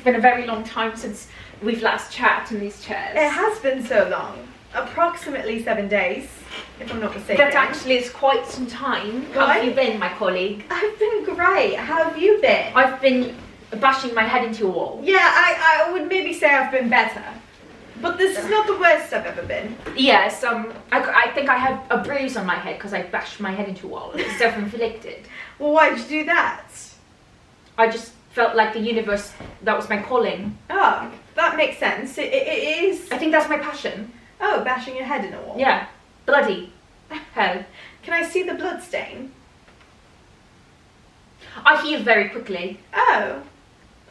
been a very long time since we've last chatted in these chairs. It has been so long. Approximately 7 days, if I'm not mistaken. That actually is quite some time. How have you been, my colleague? I've been great. How have you been? I've been bashing my head into a wall. Yeah, I would maybe say I've been better. But this is not the worst I've ever been. Yes, I think I have a bruise on my head because I bashed my head into a wall. It's self-inflicted. Well, why'd you do that? I just felt like the universe, that was my calling. Oh, that makes sense. It is. I think that's my passion. Oh, bashing your head in a wall. Yeah. Bloody hell. Can I see the blood stain? I heal very quickly. Oh,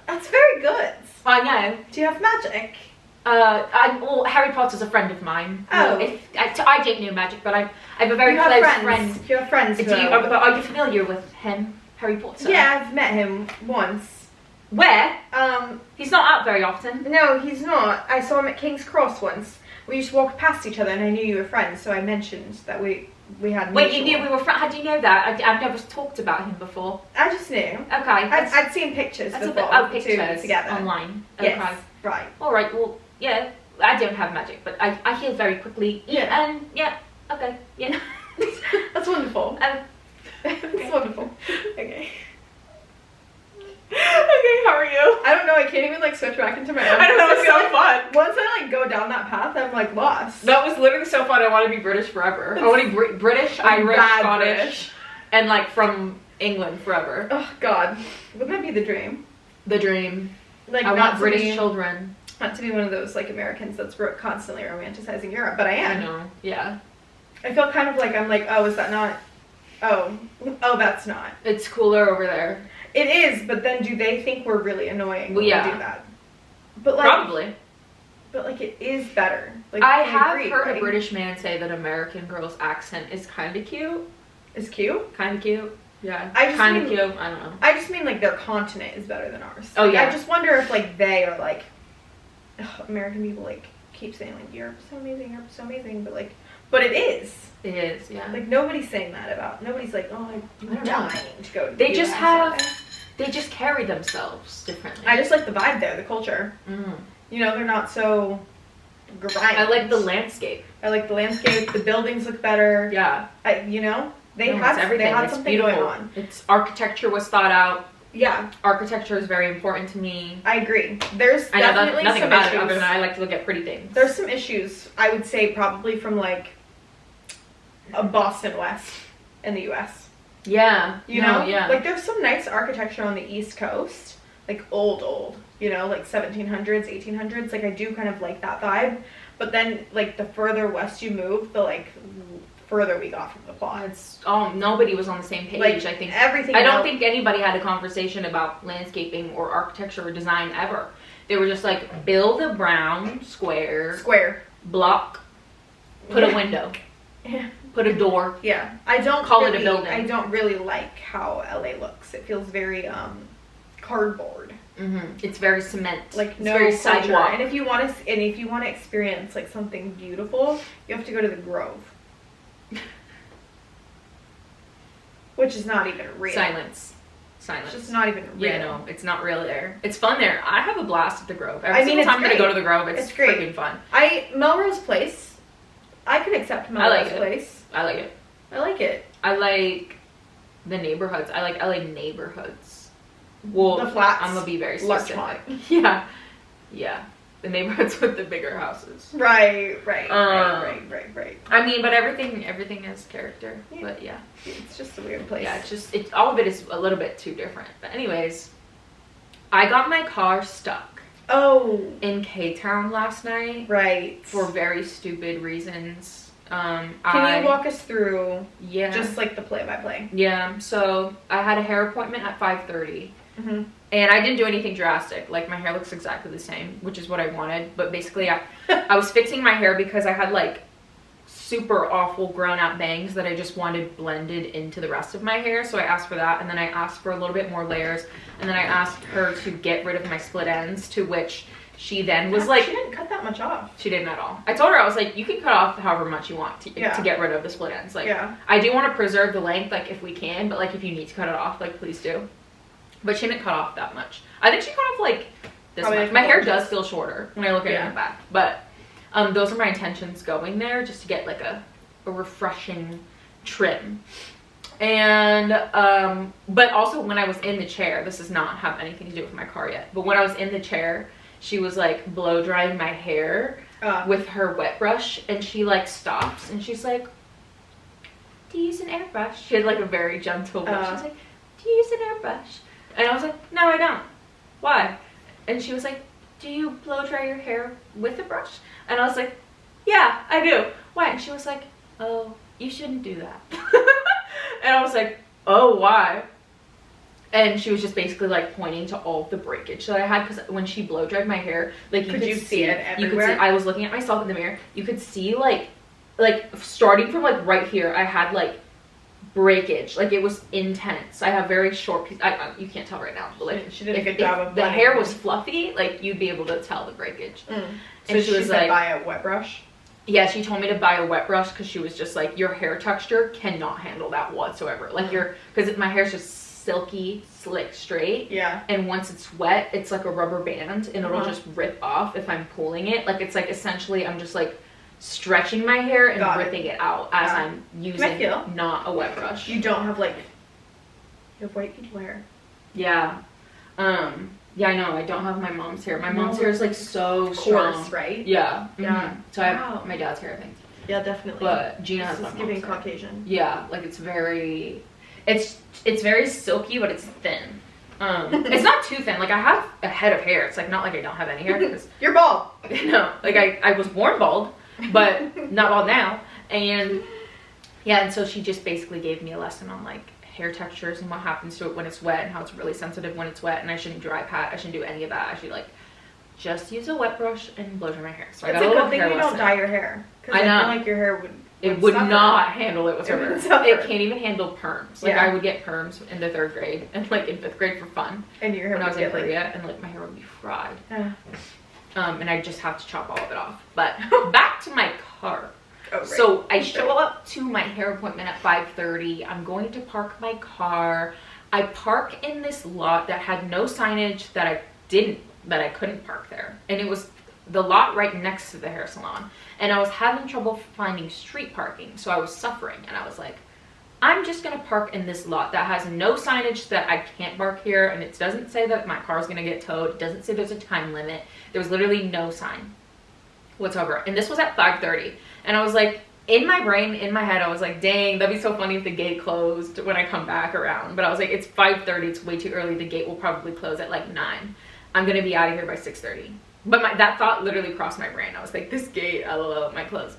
that's very good. I know. Do you have magic? Well, Harry Potter's a friend of mine. Oh. I don't know magic, but I have a very close friend. You have friends. Are you familiar with him, Harry Potter? Yeah, I've met him once. Where? He's not out very often. No, he's not. I saw him at King's Cross once. We used to walk past each other, and I knew you were friends, so I mentioned that we had. Wait, you knew we were friends? How do you know that? I've never talked about him before. I just knew. Okay. I'd seen pictures before. Pictures together online. Yes. Okay. Right. All right. Well, yeah. I don't have magic, but I heal very quickly. Yeah. And yeah. Okay. Yeah. That's wonderful. Okay. That's wonderful. Okay. Okay, how are you? I don't know, I can't even like switch back into my own. I don't know, it's so fun. Once I like go down that path, I'm like lost. That was literally so fun. I want to be British forever. I want to be British, Irish, Bad Scottish, British. and like from England forever. Oh god, wouldn't that be the dream? The dream. Like I not want British to be, children. Not to be one of those like Americans that's constantly romanticizing Europe, but I am. I know. Yeah. I feel kind of like I'm like, oh, is that not? Oh, that's not. It's cooler over there. It is, but then do they think we're really annoying when yeah. we do that? But like, probably. But like, it is better. Like, I have agree, heard right? a British man say that American girl's accent is kind of cute. Is cute? Kind of cute. Yeah. I just kind of mean- cute. I don't know. I just mean like their continent is better than ours. Oh, Like, yeah. I just wonder if like they are like American people like keep saying like Europe's so amazing, but it is. It is. Yeah. Like nobody's saying that about. Nobody's like, oh, I'm dying to go. To They the just US. have. They just carry themselves differently. I just like the vibe there, the culture. Mm. You know, they're not so grind. I like the landscape. I like the landscape. The buildings look better. Yeah. You know, they No, have it's everything. They had It's something beautiful. going on. It's architecture was thought out. Yeah, Architecture is very important to me. I agree. There's I know definitely nothing some about issues. it other than I like to look at pretty things. There's some issues, I would say, probably from like Boston West in the U.S. Yeah. You know, Yeah. like there's some nice architecture on the East Coast, like old. You know, like 1700s, 1800s. Like I do kind of like that vibe. But then, like the further west you move, the like further we got from the plot. It's nobody was on the same page. Like I think everything. I don't think anybody had a conversation about landscaping or architecture or design ever. They were just like build a brown square block, put a window, put a door. Yeah, I don't call really, it a building. I don't really like how LA looks. It feels very cardboard. Mm-hmm. It's very cement. Like it's no very culture. sidewalk. And if you want to experience like something beautiful, you have to go to the Grove, which is not even real. Silence. It's just not even real. Yeah, no, it's not real there. It's fun there. I have a blast at the Grove. I mean, Every it's time I'm gonna great. go to the Grove, it's great. freaking fun. Melrose Place. I could accept Melrose Place. I like it. I like it. I like the neighborhoods. I like LA neighborhoods. Well, The flats. I'm gonna be very specific. Larchmont. Yeah. The neighborhoods with the bigger houses. Right. I mean, but everything has character. Yeah. But yeah. It's just a weird place. Yeah, all of it is a little bit too different. But anyways, I got my car stuck. Oh. In K-Town last night. Right. For very stupid reasons. Can you walk us through? Yeah. Just like the play-by-play. Yeah. So I had a hair appointment at 5:30. Mm-hmm. And I didn't do anything drastic. Like, my hair looks exactly the same, which is what I wanted. But basically, I was fixing my hair because I had, like, super awful grown-out bangs that I just wanted blended into the rest of my hair. So I asked for that, and then I asked for a little bit more layers. And then I asked her to get rid of my split ends, to which she then was like... She didn't cut that much off. She didn't at all. I told her, I was like, you can cut off however much you want to get rid of the split ends. Like, I do want to preserve the length, like, if we can. But, like, if you need to cut it off, like, please do. But she didn't cut off that much. I think she cut off like this Probably much. like My hair 4 does inches. feel shorter when I look at it in the back, but those are my intentions going there, just to get like a refreshing trim. And but also when I was in the chair, this does not have anything to do with my car yet, but when I was in the chair, she was like blow drying my hair with her wet brush, and she like stops and she's like, do you use an airbrush? She had like a very gentle brush. She's like, do you use an airbrush? And I was like, no, I don't. Why? And she was like, do you blow dry your hair with a brush? And I was like, yeah, I do. Why? And she was like, oh, you shouldn't do that. And I was like, oh, why? And she was just basically like pointing to all of the breakage that I had, because when she blow dried my hair, like you could see it everywhere? You could see, I was looking at myself in the mirror. You could see like starting from like right here, I had like breakage. Like it was intense. I have very short pieces. You can't tell right now, but like she did a good job of the hair was fluffy, like you'd be able to tell the breakage. So And she was said like, buy a wet brush. yeah, she told me to buy a wet brush because she was just like, your hair texture cannot handle that whatsoever. Like because my hair's just silky, slick, straight. Yeah. And once it's wet, it's like a rubber band, and it'll just rip off if I'm pulling it. Like it's like essentially I'm just like stretching my hair and ripping it out as I'm using not a wet brush. You don't have like, you have white people hair. Yeah. Yeah, I know. I don't have my mom's hair. My mom's hair is like so strong. Coarse, right? Yeah. Yeah. So I have my dad's hair, I think. Yeah, definitely. But Gina has this my is mom's giving hair. Caucasian. Yeah, like it's very, it's very silky, but it's thin. It's not too thin. Like I have a head of hair. It's like not like I don't have any hair. Cause, You're bald. no, like I was born bald, but not bald now. And yeah, and so she just basically gave me a lesson on like hair textures and what happens to it when it's wet, and how it's really sensitive when it's wet, and I shouldn't dry pat. I shouldn't do any of that. I should like just use a wet brush and blow dry my hair. So I It's got a a little good thing hair you don't lesson. dye your hair. I know. I feel like your hair would It would suffer. not handle it whatsoever. It would suffer. It can't even handle perms. Like Yeah. I would get perms in the 3rd grade and like in 5th grade for fun And your hair when I was would in get like, Korea, and like my hair would be fried. yeah. And I just have to chop all of it off. But back to my car. Oh, right. So I show up to my hair appointment at 5:30. I'm going to park my car. I park in this lot that had no signage that I couldn't park there. And it was the lot right next to the hair salon. And I was having trouble finding street parking. So I was suffering, and I was like, I'm just gonna park in this lot that has no signage that I can't park here, and it doesn't say that my car's gonna get towed. It doesn't say there's a time limit. There was literally no sign whatsoever. And this was at 5:30. And I was like, in my brain, in my head, I was like, dang, that'd be so funny if the gate closed when I come back around. But I was like, it's 5:30, it's way too early. The gate will probably close at like 9. I'm gonna be out of here by 6:30. But that thought literally crossed my brain. I was like, this gate, lol, might close.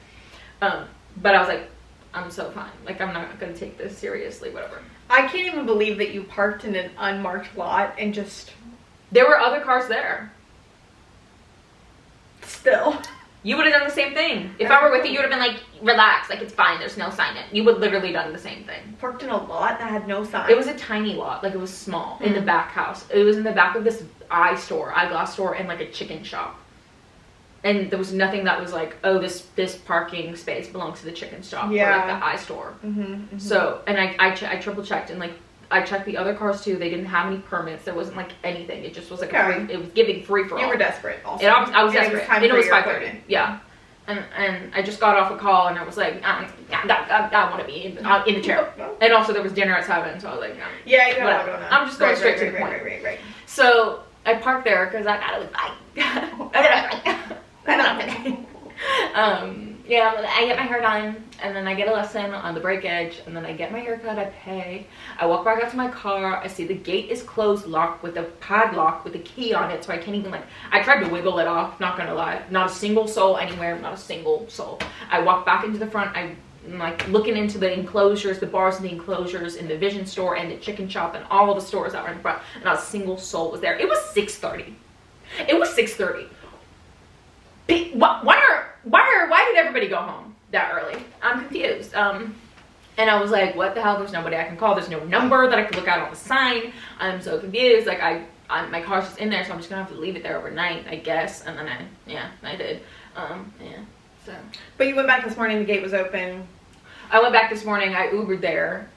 But I was like, I'm so fine. Like, I'm not gonna take this seriously, whatever. I can't even believe that you parked in an unmarked lot and just There were other cars there. still. You would have done the same thing. If I were with you, you would have been like, relax, like it's fine, there's no sign in. You would literally done the same thing. Parked in a lot that had no sign. It was a tiny lot, like it was small, in the back house. It was in the back of this eyeglass store, and like a chicken shop. And there was nothing that was like, oh, this parking space belongs to the chicken shop or like the eye store. So, and I triple checked, and like I checked the other cars too. They didn't have any permits. There wasn't like anything. It just was like it was giving free for all. You were desperate also. I was desperate. And it was 5:30. Yeah. And I just got off a call, and I was like, I want to be in the chair. And also there was dinner at 7, so I was like, no. Yeah, you got Whatever. going on. I'm just going straight to the point. Right. So I parked there because I gotta look fine. Yeah, I get my hair done, and then I get a lesson on the break edge, and then I get my hair cut, I pay, I walk back out to my car, I see the gate is closed, locked with a padlock with a key on it, so I can't even like, I tried to wiggle it off, not gonna lie, not a single soul anywhere, not a single soul. I walk back into the front, I'm like looking into the enclosures, the bars and the enclosures in the Vision store and the chicken shop and all of the stores that were in front, and not a single soul was there. It was 6:30. It was 6:30. Why did everybody go home that early? I'm confused. And I was like, what the hell? There's nobody I can call. There's no number that I can look out on the sign. I'm so confused. Like my car's just in there, so I'm just gonna have to leave it there overnight, I guess. And then I did. So. But you went back this morning. The gate was open. I went back this morning. I Ubered there.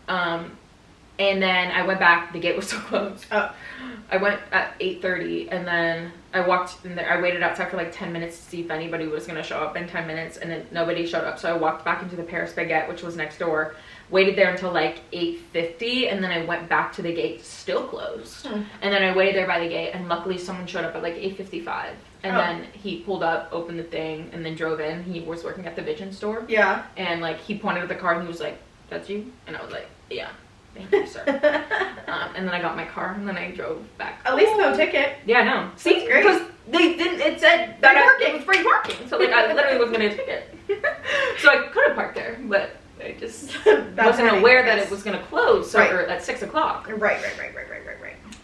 And then I went back. The gate was still closed. Oh. I went at 8:30, and then I walked in there. I waited outside for like 10 minutes to see if anybody was going to show up in 10 minutes, and then nobody showed up. So I walked back into the Paris Baguette, which was next door, waited there until like 8:50, and then I went back to the gate, still closed. And then I waited there by the gate, and luckily someone showed up at like 8:55. And then he pulled up, opened the thing, and then drove in. He was working at the Vision store. Yeah. And like he pointed at the car, and he was like, "That's you?" And I was like, "Yeah." Thank you, sir. And then I got my car, and then I drove back. At least no ticket. Yeah, no. See, That's great. because they didn't. It said that it was free parking, so like I literally was gonna take it. So I could have parked there, but I just wasn't aware that it was gonna close or at 6 o'clock. Right.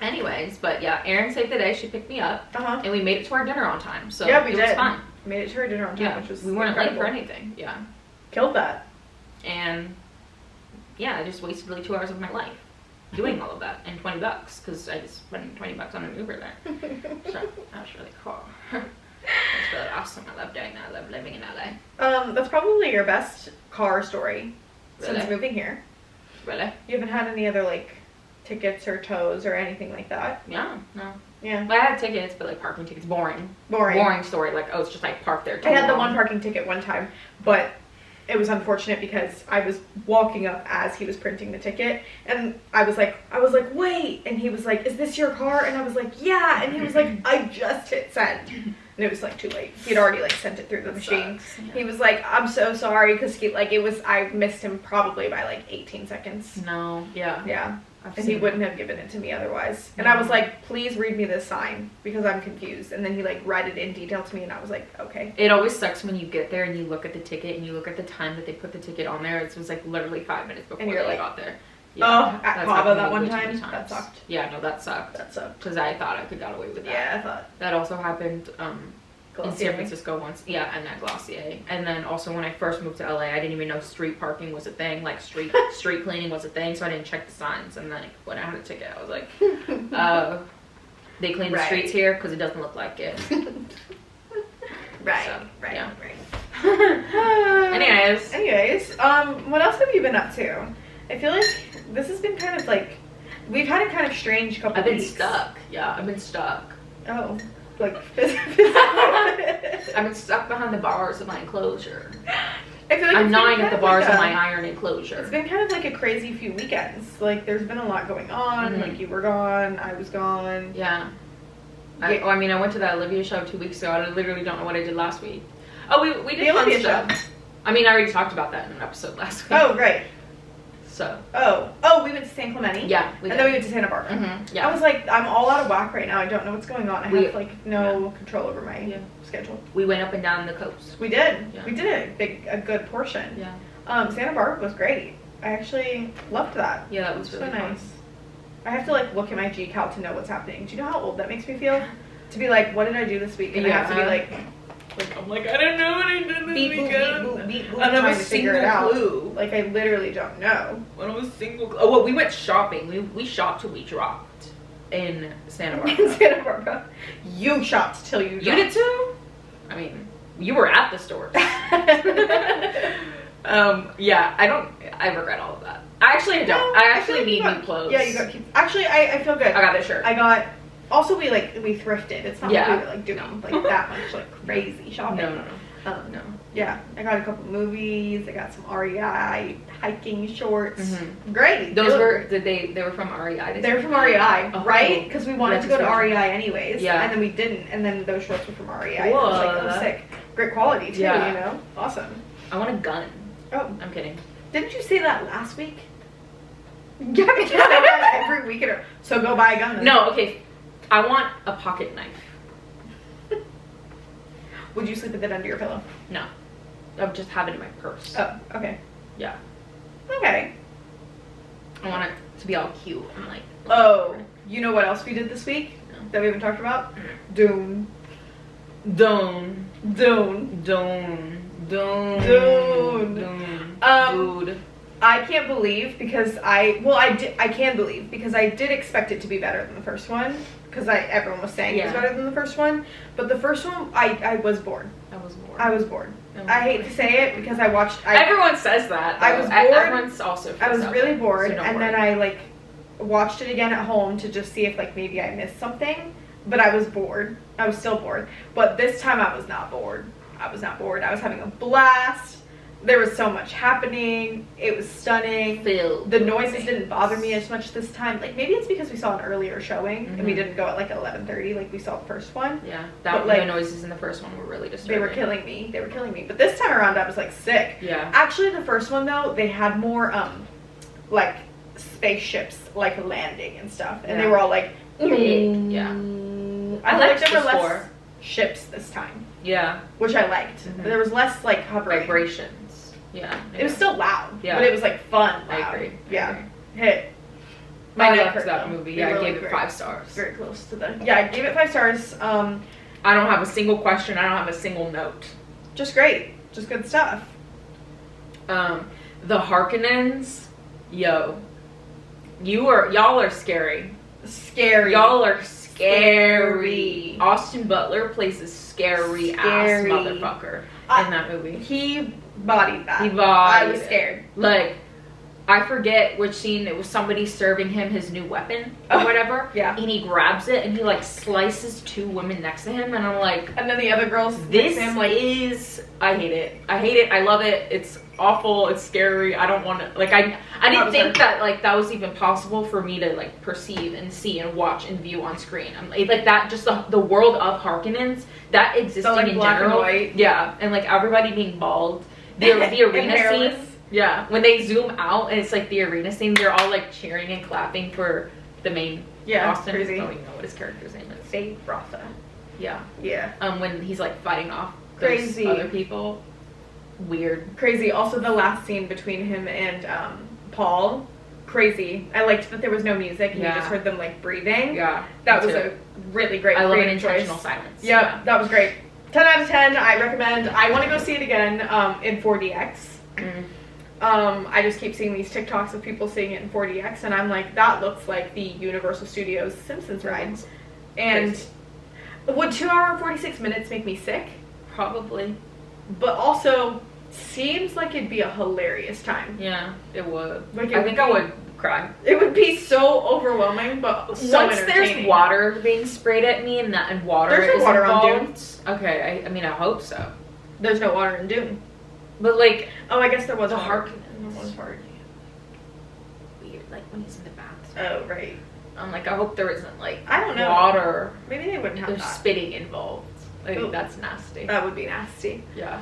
Anyways, but yeah, Erin saved the day. She picked me up, and we made it to our dinner on time. So yeah, we it did. was fun. Made it to our dinner on time, which was we weren't incredible. late for anything. Yeah, killed that. and yeah, I just wasted really 2 hours of my life doing all of that, and $20 because I just spent $20 on an Uber there. So that was really cool. That's really awesome. I love doing that. I love living in LA. That's probably your best car story since Really? moving here. Really? You haven't had any other like tickets or tows or anything like that? Yeah, no. Yeah. But I had tickets, but like parking tickets, boring. Boring. Boring story. Like, oh, it's just like parked there. I had the long. one parking ticket one time, but it was unfortunate because I was walking up as he was printing the ticket, and I was like, wait, and he was like, is this your car? And I was like, yeah, and he was like, I just hit send, and it was like too late. He'd already like sent it through the machine. Yeah. He was like, I'm so sorry, because he like I missed him probably by like 18 seconds. No, yeah. Yeah. I've And he seen wouldn't have given it to me otherwise. And I was like, please read me this sign because I'm confused. And then he like read it in detail to me, and I was like, okay. It always sucks when you get there and you look at the ticket and you look at the time that they put the ticket on there. It was like literally 5 minutes before And you're they like, got there. Oh, at that's Cabo happened that to me one way too time? many That times. sucked. Yeah, no, that sucked. That sucked. Because I thought I could got away with that. Yeah, I thought. That also happened in Glossier. San Francisco once. Yeah, and at Glossier. And then also when I first moved to LA, I didn't even know street parking was a thing. Like street cleaning was a thing, so I didn't check the signs. And then when I had a ticket, I was like, they clean the Right. streets here because it doesn't look like it. Right, So, right, yeah. right. Anyways, what else have you been up to? I feel like this has been kind of like, we've had a kind of strange couple I've been weeks. stuck. Yeah, I've been stuck. Oh, like physically. I've been stuck behind the bars of my enclosure. I feel like I'm it's been gnawing kind at the of bars like of a- my iron enclosure. It's been kind of like a crazy few weekends. Like, there's been a lot going on. Mhm. Like, you were gone, I was gone. Yeah. Yeah. I mean, I went to that Olivia show 2 weeks ago. I literally don't know what I did last week. Oh, we did The fun Olivia stuff. show. I mean, I already talked about that in an episode last week. Oh, right. So. Oh, we went to San Clemente. Yeah. And then we went to Santa Barbara. Mm-hmm. Yeah. I was like, I'm all out of whack right now. I don't know what's going on. I We- have like no control over my Yeah. schedule. We went up and down the coast. We did. Yeah. We did a good portion. Yeah. Santa Barbara was great. I actually loved that. Yeah, that was So really fun. nice. I have to like look at my G-Cal to know what's happening. Do you know how old that makes me feel? To be like, what did I do this week? And I have to be like I'm like, I don't know what I did this beep boop, weekend. beep boop, beep boop, I don't have trying a to figure single it out. clue. Like I literally don't know. I don't have a single clue. Oh, well, we went shopping. We shopped till we dropped in Santa In Barbara. Santa Barbara, you shopped till you. You did too? I mean, you were at the stores. Yeah, I regret all of that. I don't. No, I feel actually like you need got- new clothes. Yeah, you got cute. Actually, I feel good. I got this shirt. I got. Also, we thrifted. It's not Yeah. like we were like doing like that much like crazy shopping. No. No. Yeah, I got a couple movies. I got some REI hiking shorts. Mhm. Great. Those They they were from REI. They're from REI, Oh. right? Because we wanted to go to Registration. REI anyways. Yeah. And then we didn't. And then those shorts were from REI. And I was like, Whoa. oh, sick. Great quality too. Yeah. You know. Awesome. I want a gun. Oh, I'm kidding. didn't you say that last week? Yeah, because I say that every week. So go buy a gun. Then. No, okay. I want a pocket knife. Would you sleep with it under your pillow? No. I would just have it in my purse. Oh, okay. Yeah. Okay. I want it to be all cute and like. Oh, you know what else we did this week No. that we haven't talked about? Dune. Dune. Dune. Dune. Dune. Dune. Dune. Dude. I can't believe because I can believe because I did expect it to be better than the first one because everyone was saying it was Yeah. better than the first one, but the first one I was bored. I was bored. I was bored. Oh, I hate to say it because I watched. Everyone says that. I though. was bored. Everyone's also. I was really bored, so don't and worry. then watched it again at home to just see if like maybe I missed something, but I was bored. I was still bored. But this time I was not bored. I was not bored. I was having a blast. There was so much happening. It was stunning. The noises didn't bother me as much this time. Like, maybe it's because we saw an earlier showing and we didn't go at like 11:30 like we saw the first one. Yeah, the noises in the first one were really disturbing. They were killing me. They were killing me. But this time around I was like sick. Yeah. Actually, the first one though, they had more like spaceships like landing and stuff, and they were all like big. Yeah. I liked there were less ships this time. Yeah. Which I liked. There was less like hovering. Vibrations. Yeah. It was still loud. Yeah. But it was like fun. I Loud. agree. Yeah. Hit. I liked that movie. Yeah, I gave it 5 stars. Very close to the. Yeah, I gave it 5 stars. I don't have a single question. I don't have a single note. Just great. Just good stuff. The Harkonnens, yo, y'all are scary. Scary. Y'all are scary. Austin Butler plays a scary ass motherfucker in that movie. He bodied that. I was scared. Like, I forget which scene. It was somebody serving him his new weapon or whatever. Yeah. And he grabs it and he like slices 2 women next to him, and I'm like, and then the other girls. this him, like, is. I hate it. I hate it. I love it. It's awful. It's scary. I don't want to. Like, I didn't think that like that was even possible for me to like perceive and see and watch and view on screen. I'm like that. Just the world of Harkonnens that existing like in black general. and white. Yeah, and like everybody being bald. The arena scene. Yeah, when they zoom out and it's like the arena scene, they're all like cheering and clapping for the main Austin. Crazy. I don't even know what his character's name is. Dave Rotha. Yeah. Yeah. When he's like fighting off those other people. Weird. Crazy. Also, the last scene between him and Paul. Crazy. I liked that there was no music and you just heard them like breathing. Yeah. That was a really great. I love an intentional silence. Yeah, that was great. 10 out of 10. I recommend. I want to go see it again in 4DX. I just keep seeing these TikToks of people seeing it in 4DX, and I'm like, that looks like the Universal Studios Simpsons ride. And would 2 hour and 46 minutes make me sick? Probably. But also, seems like it'd be a hilarious time. Yeah, it would. Like, I think I would cry. It would be so overwhelming, but so once there's water being sprayed at me and water there's no is water involved, on Dune. Okay, I mean, I hope so. There's no water in Dune. But like, oh, I guess there was the water. Harkonnens part. Weird, like when he's in the bathroom. Oh, right. I'm like, I hope there isn't like I don't know. water. Maybe they wouldn't have There's that. spitting involved. Like, Ooh. that's nasty. That would be nasty. Yeah.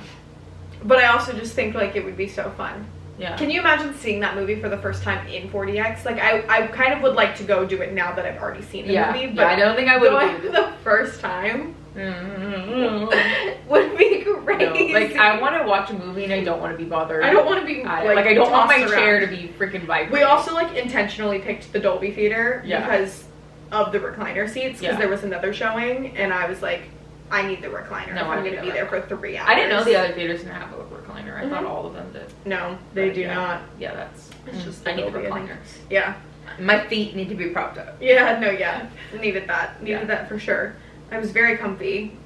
But I also just think like it would be so fun. Yeah. Can you imagine seeing that movie for the first time in 4DX? Like I kind of would like to go do it now that I've already seen the movie. But I don't think I would going do the first time would be crazy. No, like I want to watch a movie and I don't want to be bothered. I don't want to be like I don't want my tossed chair around. to be freaking vibrating. We also like intentionally picked the Dolby Theater Yeah. because of the recliner seats because there was another showing and I was like, I need the recliner. No, if I'm going to be there for 3 hours. I didn't know the other theaters didn't have a recliner. I thought all of them did. No, they do not. Yeah, that's. It's just I need the Dolby, I think. recliner. Yeah. My feet need to be propped up. Yeah, no, yeah. Needed that. Needed Yeah. that for sure. I was very comfy.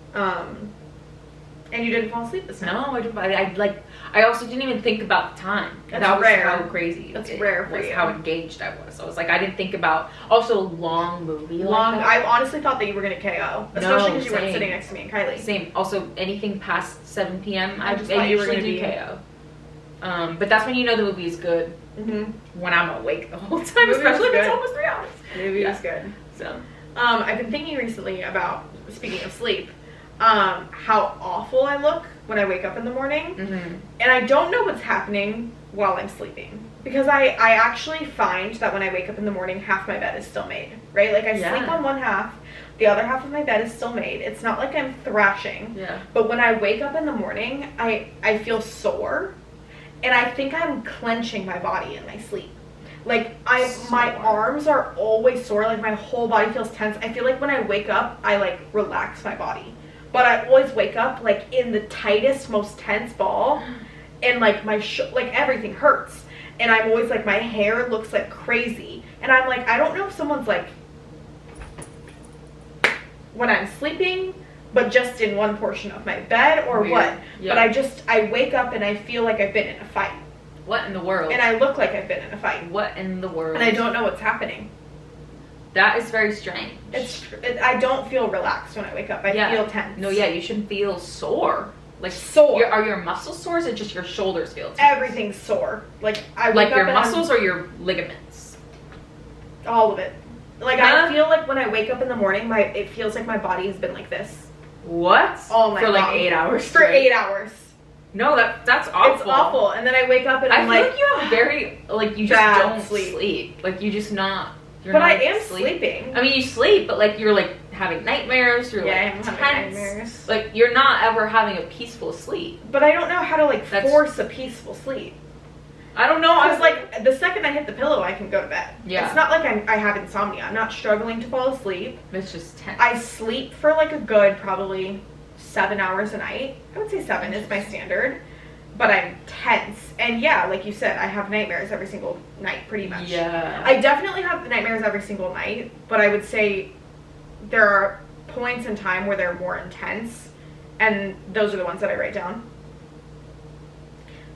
And you didn't fall asleep this time. No, I didn't. I also didn't even think about the time. That's that was rare. how crazy. That's it rare for was you. how engaged I was. I was like, I didn't think about also long movie. Long. Like that. I honestly thought that you were going to KO. Especially because you weren't same. sitting next to me and Kylie. Same. Also, anything past 7 p.m. I just thought you were usually gonna do be- KO. But that's when you know the movie is good. Mm-hmm. When I'm awake the whole time, Movie especially was if it's good. almost 3 hours. Movie Yeah. was good. So I've been thinking recently about, speaking of sleep, how awful I look when I wake up in the morning. And I don't know what's happening while I'm sleeping. Because I actually find that when I wake up in the morning, half my bed is still made. Right? Like I sleep on one half, the other half of my bed is still made. It's not like I'm thrashing. yeah. But when I wake up in the morning, I feel sore. And I think I'm clenching my body in my sleep. Like my arms are always sore. Like my whole body feels tense. I feel like when I wake up, I like relax my body. But I always wake up like in the tightest, most tense ball. And like my like everything hurts. And I'm always like, my hair looks like crazy. And I'm like, I don't know if someone's like, when I'm sleeping, but just in one portion of my bed or Weird. what. Yeah. But I wake up and I feel like I've been in a fight. What in the world? And I look like I've been in a fight. What in the world? And I don't know what's happening. That is very strange. I don't feel relaxed when I wake up. I feel tense. No, yeah, you should feel sore. Like sore. Are your muscles sore, or is it just your shoulders feel tense? Everything's sore. Like I wake like up your and muscles or your ligaments? all of it. Like Huh? I feel like when I wake up in the morning, it feels like my body has been like this What? all night for like long. 8 hours For straight? 8 hours. No, that's awful. It's awful. And then I wake up and I I'm feel like, like you have very like you just bad don't sleep. sleep. Like you just not. You're but not I am sleeping. sleeping. I mean, you sleep, but like you're like having nightmares. You're Yeah, like I'm having tense. nightmares. Like you're not ever having a peaceful sleep. But I don't know how to like That's- force a peaceful sleep. I don't know. I was like, the second I hit the pillow, I can go to bed. Yeah. It's not like I have insomnia. I'm not struggling to fall asleep. It's just tense. I sleep for like a good probably 7 hours a night. I would say 7 is my standard. But I'm tense. And yeah, like you said, I have nightmares every single night pretty much. Yeah. I definitely have nightmares every single night. But I would say there are points in time where they're more intense. And those are the ones that I write down.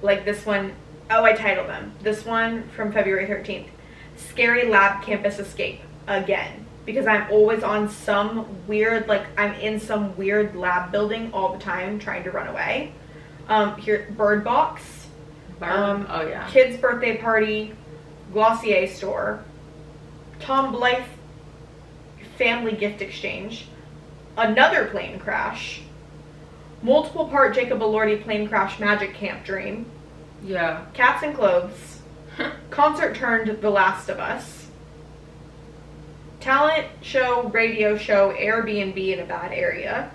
Like this one. Oh, I titled them. This one from February 13th. Scary Lab Campus Escape. Again. Because I'm always on some weird, like, I'm in some weird lab building all the time trying to run away. Here, Bird Box. Oh, yeah. Kid's birthday party. Glossier store. Tom Blythe family gift exchange. Another plane crash. Multiple part Jacob Elordi plane crash magic camp dream. Yeah. Cats and Clothes. Concert turned The Last of Us. Talent show, radio show, Airbnb in a bad area.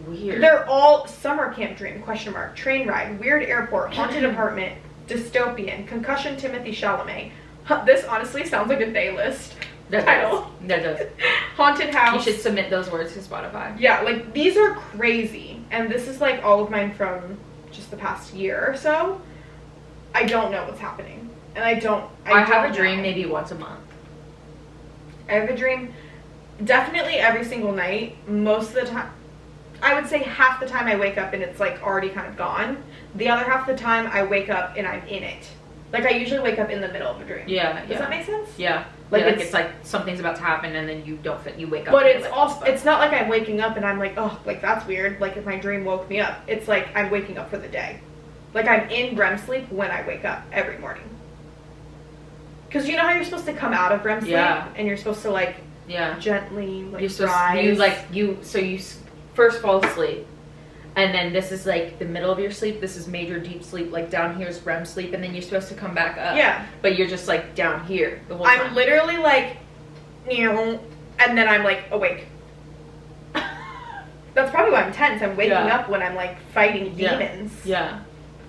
Weird. They're all summer camp dream, question mark, train ride, weird airport, haunted apartment, dystopian, concussion Timothy Chalamet. This honestly sounds like a day list That title. does. That does. Haunted house. You should submit those words to Spotify. Yeah, like these are crazy. And this is like all of mine from just the past year or so. I don't know what's happening. And I have a don't dream know. maybe once a month. I have a dream definitely every single night. Most of the time, I would say half the time I wake up and it's like already kind of gone. The other half of the time I wake up and I'm in it. Like I usually wake up in the middle of a dream. Yeah. Does that make sense? Yeah. Like, Like it's like something's about to happen and then you don't fit. You wake up. But and it's you're also, like, it's not like I'm waking up and I'm like, oh, like that's weird. Like if my dream woke me up. It's like I'm waking up for the day. Like I'm in REM sleep when I wake up every morning. Because you know how you're supposed to come out of REM sleep? Yeah. And you're supposed to like yeah. gently like You're supposed rise. you first fall asleep, and then this is like the middle of your sleep. This is major deep sleep. Like down here is REM sleep, and then you're supposed to come back up. Yeah. But you're just like down here the whole time. I'm literally like, and then I'm like awake. That's probably why I'm tense. I'm waking up when I'm like fighting demons. Yeah.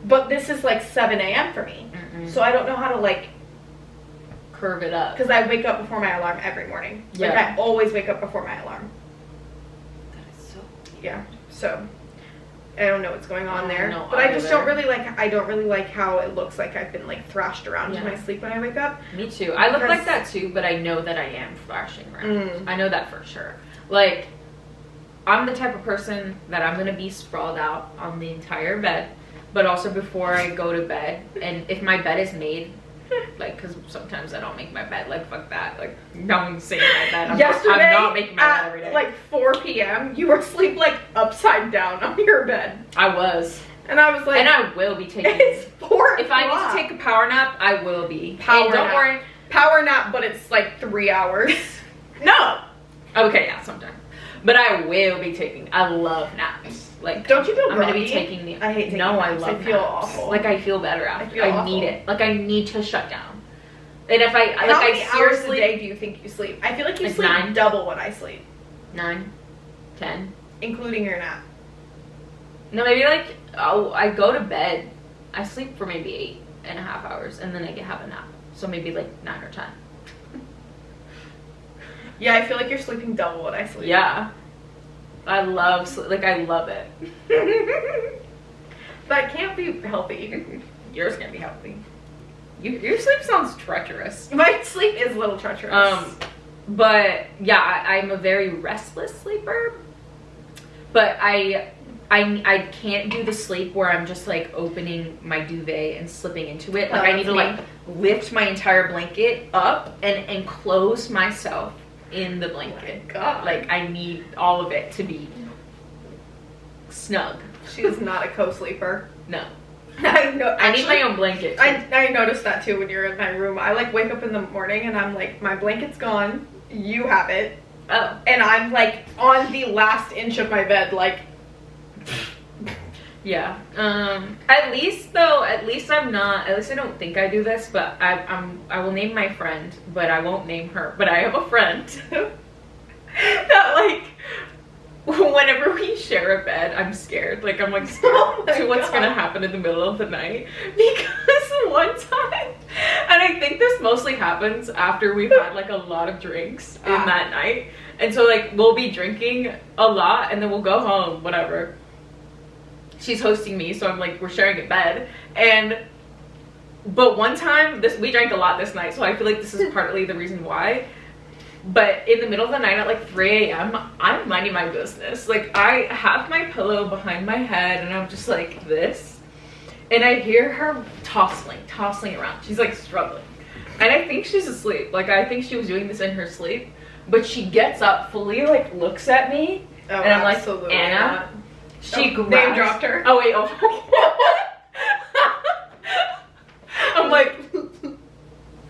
But this is like 7 a.m. for me. Mm-mm. So I don't know how to like, Curve it up. because I wake up before my alarm every morning. Like Yeah. I always wake up before my alarm. That is so. Yeah. So I don't know what's going on there. No, But I just don't really like, I don't really like how it looks like I've been like thrashed around in Yeah. my sleep when I wake up. Me too. I look like Because- that too, but I know that I am flashing around. Mm. I know that for sure. Like, I'm the type of person that I'm gonna be sprawled out on the entire bed, but also before I go to bed, and if my bed is made, like, because sometimes I don't make my bed, like, fuck that. Like, no one's saying my bed. I'm Yesterday, not making my bed at every day. like 4 p.m., you were asleep like upside down on your bed. I was. And I was like, And I will be taking. it's 4 If I need o'clock. to take a power nap, I will be. Power And don't nap. worry. Power nap, but it's like 3 hours. No. Okay, yeah, sometimes. But I will be taking. I love naps. Like, Don't you feel I'm gonna be groggy? taking the. I hate taking No, I naps. love I feel naps. awful. Like I feel better after. feel I need awful. it. Like I need to shut down. And if I How like, many I hours a seriously day do you think you sleep? I feel like you Like sleep 9. double what I sleep, 9, 10. including your nap. No, maybe like I go to bed. I sleep for maybe 8.5 hours, and then I have a nap. So maybe like 9 or 10. Yeah, I feel like you're sleeping double what I sleep. Yeah. I love like I love it. That can't be healthy. Yours gonna be healthy. Your sleep sounds treacherous. My sleep is a little treacherous. But yeah, I'm a very restless sleeper. But I I can't do the sleep where I'm just like opening my duvet and slipping into it. Like I need to like lift my entire blanket up and enclose myself in the blanket. Oh my God. Like I need all of it to be snug. She is not a co-sleeper. No. I know. I need my own blanket. I noticed that too when you're in my room. I like wake up in the morning and I'm like, my blanket's gone. You have it. Oh. And I'm like on the last inch of my bed, like. Yeah. At least I'm not. At least I don't think I do this. But I will name my friend, but I won't name her. But I have a friend that like. Whenever we share a bed, I'm scared. Like, I'm like scared to what's gonna happen in the middle of the night. Because one time, and I think this mostly happens after we've had like a lot of drinks in that night. And so like, we'll be drinking a lot and then we'll go home, whatever. She's hosting me, so I'm like, we're sharing a bed. But one time, we drank a lot this night, so I feel like this is partly the reason why. But in the middle of the night at like 3 a.m., I'm minding my business. Like I have my pillow behind my head and I'm just like this. And I hear her tossing around. She's like struggling. And I think she's asleep. Like I think she was doing this in her sleep. But she gets up, fully like looks at me. Oh, and I'm like, absolutely Anna. not. She grabs, name dropped her. Oh wait, I'm like,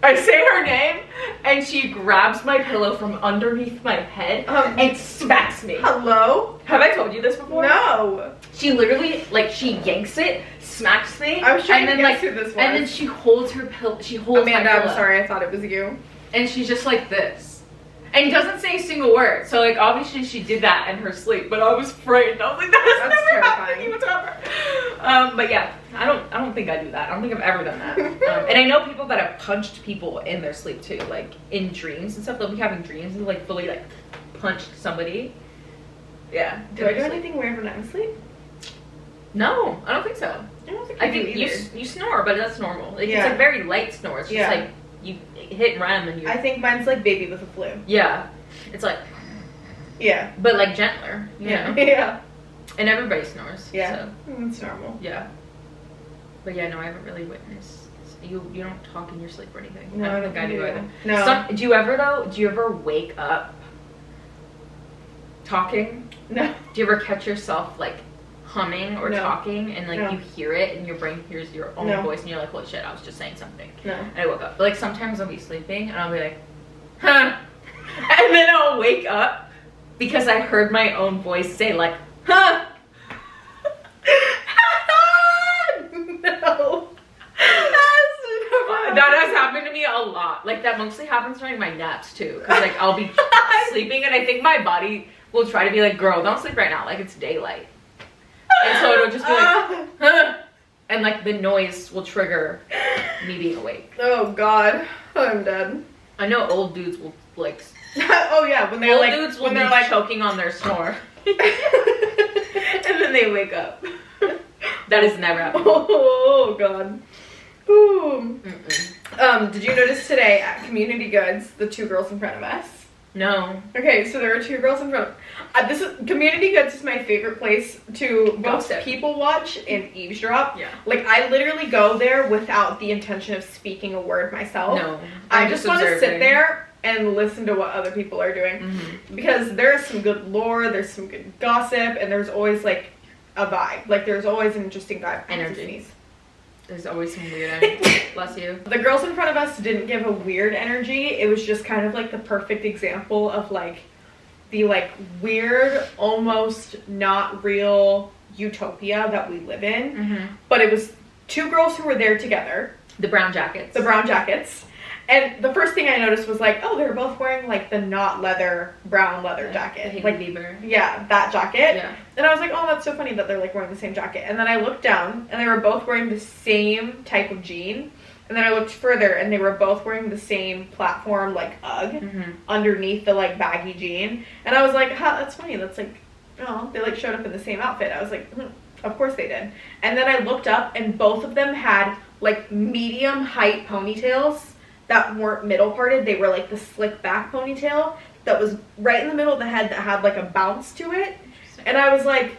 I say her name, and she grabs my pillow from underneath my head and smacks me. Hello? Have I told you this before? No. She literally, like, she yanks it, smacks me, I was trying and to then guess who this was. and then she holds her pillow. She holds Amanda, my pillow. I'm sorry, I thought it was you. And she's just like this. And doesn't say a single word. So, like, obviously she did that in her sleep, but I was frightened. I was like, that's never terrifying. happened to me whatsoever. But yeah, I don't think I do that. I don't think I've ever done that. And I know people that have punched people in their sleep too, like in dreams and stuff. They'll be having dreams and like fully like punched somebody. Yeah. Do I do anything weird when I'm asleep? No, I don't think so. I don't think I I do think either. you snore, but that's normal. Like, Yeah. it's like very light snore. It's just Yeah. like you hit REM and you. I think mine's like baby with a flu. Yeah, it's like, Yeah. but like gentler, you know. Yeah. And everybody snores. Yeah. So, It's normal. yeah. But yeah, no, I haven't really witnessed. You don't talk in your sleep or anything. No, I don't think I do either. No. Do you ever though? Do you ever wake up talking? No. Do you ever catch yourself like humming or No. talking and like No. you hear it and your brain hears your own No. voice and you're like, holy shit, I was just saying something. No. And I woke up. But like sometimes I'll be sleeping and I'll be like, huh. And then I'll wake up because I heard my own voice say like, huh. No. That has happened to me a lot. Like that mostly happens during my naps too. Cause like I'll be sleeping and I think my body will try to be like, girl, don't sleep right now. Like it's daylight. And so it'll just be like, huh. And like the noise will trigger me being awake. Oh God. I'm dead. I know old dudes will like, Oh yeah, when they're old like dudes will when be they're like choking on their snore. And then they wake up. That has never happened. Oh God. Ooh. Mm-mm. Did you notice today at Community Goods the two girls in front of us? No. Okay, so there are two girls in front. This is Community Goods is my favorite place to both Gossip. people watch and eavesdrop. Yeah. Like I literally go there without the intention of speaking a word myself. No. I I'm just want to sit observing. there and listen to what other people are doing Mm-hmm. because there's some good lore, there's some good gossip, and there's always like a vibe. Like there's always an interesting vibe. Energy. There's always some weird energy. Bless you. The girls in front of us didn't give a weird energy. It was just kind of like the perfect example of like the like weird, almost not real utopia that we live in. Mm-hmm. But it was two girls who were there together, The brown jackets. the brown jackets. And the first thing I noticed was like, oh, they were both wearing like the not leather, brown leather The jacket. Hailey Like, Bieber. yeah, that jacket. Yeah. And I was like, oh, that's so funny that they're like wearing the same jacket. And then I looked down and they were both wearing the same type of jean. And then I looked further and they were both wearing the same platform, like UGG, Mm-hmm. underneath the like baggy jean. And I was like, huh, that's funny. That's like, oh, they like showed up in the same outfit. I was like, of course they did. And then I looked up and both of them had like medium height ponytails that weren't middle parted. They were like the slick back ponytail that was right in the middle of the head that had like a bounce to it. And I was like,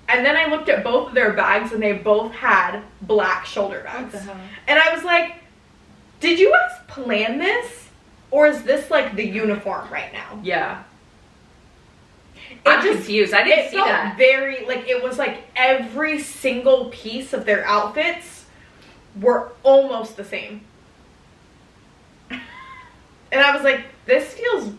And then I looked at both of their bags, and they both had black shoulder bags. What the hell? And I was like, did you guys plan this? Or is this like the uniform right now? Yeah. I'm confused. I didn't see that. Very, like, it was like every single piece of their outfits were almost the same. And I was like, this feels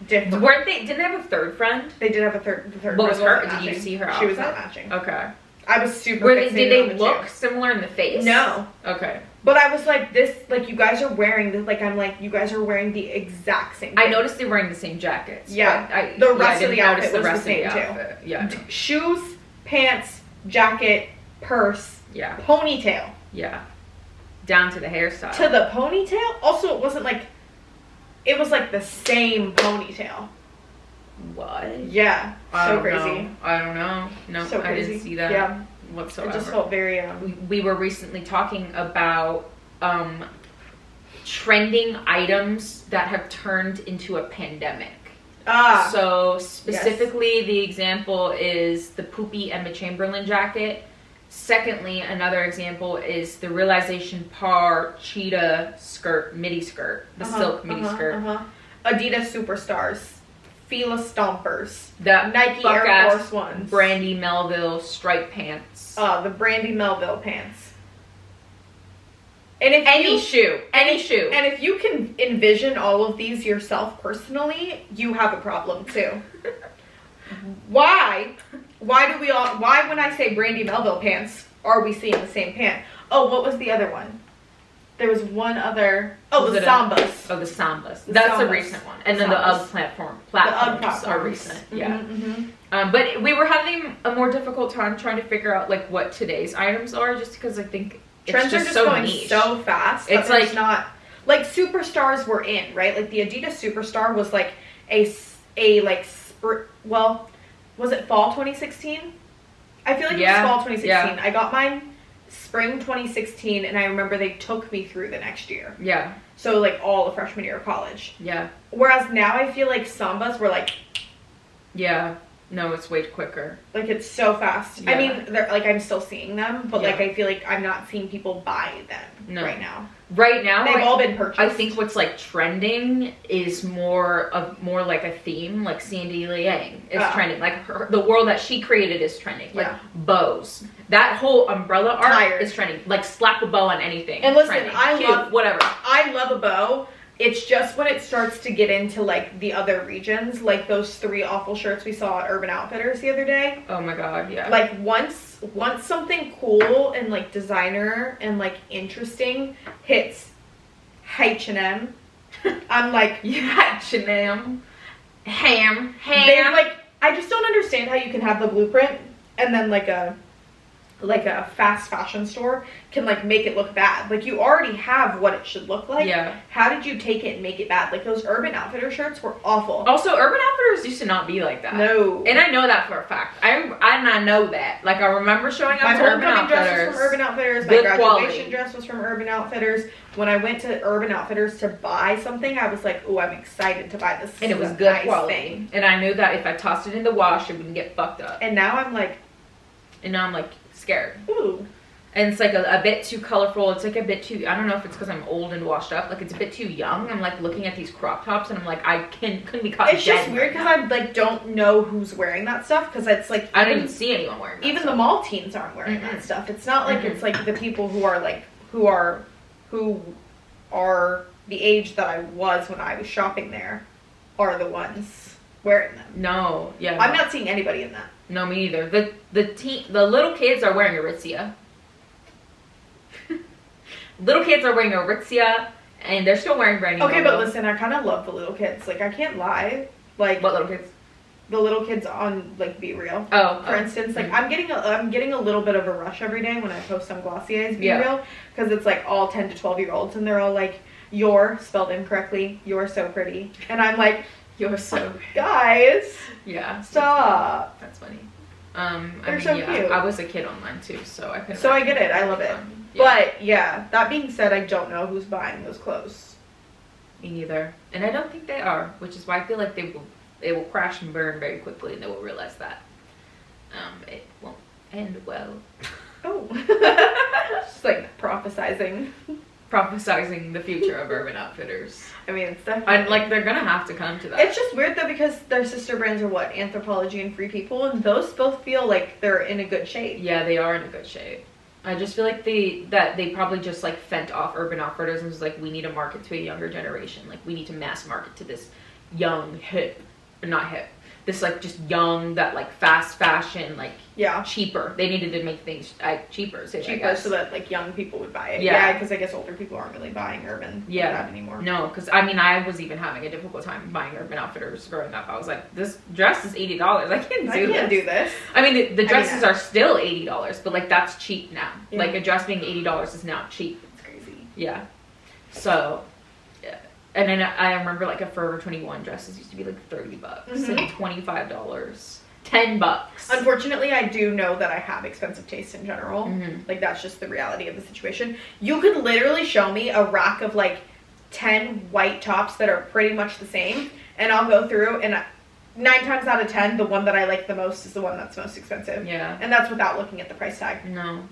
different. Weren't they? Didn't they have a third friend? They did have a third. The third What was friend her? wasn't Did you matching. see her She was outfit? not matching. Okay. I was super Did fixated they on the look two. similar in the face? No. Okay. But I was like, this, like, you guys are wearing this, like, I'm like, you guys are wearing the exact same thing. I noticed they were wearing the same jackets. Yeah. But The rest of I didn't the outfit notice the was the rest same, of too. the outfit. Yeah. no. Shoes, pants, jacket, purse, Yeah. ponytail. Yeah. Down to the hairstyle. To the ponytail? Also, it wasn't like, it was like the same ponytail. What? Yeah. I So don't crazy. know. I don't know. No, So I crazy. didn't see that Yeah. whatsoever. It just felt very, We were recently talking about trending items that have turned into a pandemic. So specifically, the example is the poopy Emma Chamberlain jacket. Secondly, another example is the Realization Par cheetah skirt, midi skirt, the silk midi skirt. Adidas Superstars, Fila Stompers, The Nike Air fuck-ass Force Ones, Brandy Melville striped pants. the Brandy Melville pants. And if Any you, shoe. And if you can envision all of these yourself personally, you have a problem too. Why do we all, why when I say Brandy Melville pants, are we seeing the same pant? Oh, what was the other one? There was one other, Was the it Sambas. Oh, the Sambas. The That's a Sambas. recent one. And The then the Sambas. UGG platforms platforms. are recent. Yeah. Mm-hmm. But we were having a more difficult time trying to figure out like what today's items are, just because I think Trends it's are just so going niche. so fast. It's That there's like- not, like, Superstars were in, right? Like the Adidas Superstar was like a like well, was it fall 2016? I feel like it was fall 2016. Yeah. I got mine spring 2016, and I remember they took me through the next year. Yeah. So like all of freshman year of college. Yeah. Whereas now I feel like Sambas were like Yeah. No, it's way quicker. it's so fast. I Yeah. mean, they're like, I'm still seeing them, but like Yeah. I feel like I'm not seeing people buy them right now. Right now, They've all been purchased. I think what's like trending is more like a theme, like Sandy Liang is trending. Like the world that she created is trending. Like bows. That whole umbrella art Tired. is trending. Like slap a bow on anything. And listen, trending. I Cute, love whatever. I love a bow. It's just when it starts to get into like the other regions, like those 3 awful shirts we saw at Urban Outfitters the other day. Oh my god, yeah. Like once something cool and like designer and like interesting hits H&M, I'm like, yeah, H&M, ham. they're like, I just don't understand how you can have the blueprint and then like a fast fashion store can like make it look bad. Like you already have what it should look like. Yeah. How did you take it and make it bad? Like those Urban Outfitters shirts were awful. Also, Urban Outfitters used to not be like that. No. And I know that for a fact. I know that. Like I remember showing up My to Urban homecoming dress Outfitters. was from Urban Outfitters. My Good graduation quality. dress was from Urban Outfitters. When I went to Urban Outfitters to buy something, I was like, "Oh, I'm excited to buy this." And it was This good nice quality. thing. And I knew that if I tossed it in the wash, it wouldn't get fucked up. And now I'm like, And now I'm like scared. "Ooh." And it's like a bit too colorful. It's like a bit too, I don't know if it's because I'm old and washed up. Like it's a bit too young. I'm like looking at these crop tops and I'm like, couldn't be caught It's dead just weird right because now. I like don't know who's wearing that stuff because it's like I didn't even see anyone wearing that even stuff. the mall teens aren't wearing that stuff. It's not like it's like the people who are the age that I was when I was shopping there are the ones wearing them. No, yeah. I'm not seeing anybody in that. No, me neither. The little kids are wearing Aritzia. Little kids are wearing Aritzia, and they're still wearing Brandy. Okay, Melville. but listen, I kind of love the little kids. Like I can't lie. Like What little kids? the little kids on like Be Real. Oh, For instance, like I'm getting a little bit of a rush every day when I post on Glossier's Be Yeah. Real because it's like all 10 to 12-year-olds and they're all like, "You're spelled incorrectly. You're so pretty," and I'm like, You're so guys, yeah. stop. That's funny. They're so cute. I was a kid online too, so I couldn't. So I get it. I love it. Yeah. But yeah, that being said, I don't know who's buying those clothes. Me neither, and I don't think they are, which is why I feel like they will crash and burn very quickly, and they will realize that it won't end well. Oh. Just like prophesizing the future of Urban Outfitters. I mean, it's definitely... And, like, they're gonna have to come to that. It's just weird, though, because their sister brands are what? Anthropologie and Free People, and those both feel like they're in a good shape. Yeah, they are in a good shape. I just feel like they probably just, like, fent off Urban Outfitters and was like, we need to market to a younger generation. Like, we need to mass market to this young, hip, or not hip, this, like, just young, that, like, fast fashion, like, Yeah. cheaper. They needed to make things cheaper. Cheaper so that, like, young people would buy it. Yeah. Because I guess older people aren't really buying Urban like Yeah. that anymore. No, because, I mean, I was even having a difficult time buying Urban Outfitters growing up. I was like, this dress is $80. I can't do this. I mean, the dresses are still $80, but, like, that's cheap now. Yeah. Like, a dress being $80 is now cheap. It's crazy. Yeah. So, yeah. And then I remember, like, a Forever 21 dresses used to be, like, $30 Mhm. and $25. $10. Unfortunately, I do know that I have expensive taste in general. Mhm. Like, that's just the reality of the situation. You could literally show me a rack of, like, 10 white tops that are pretty much the same, and I'll go through, and 9 times out of 10, the one that I like the most is the one that's most expensive. Yeah. And that's without looking at the price tag. No.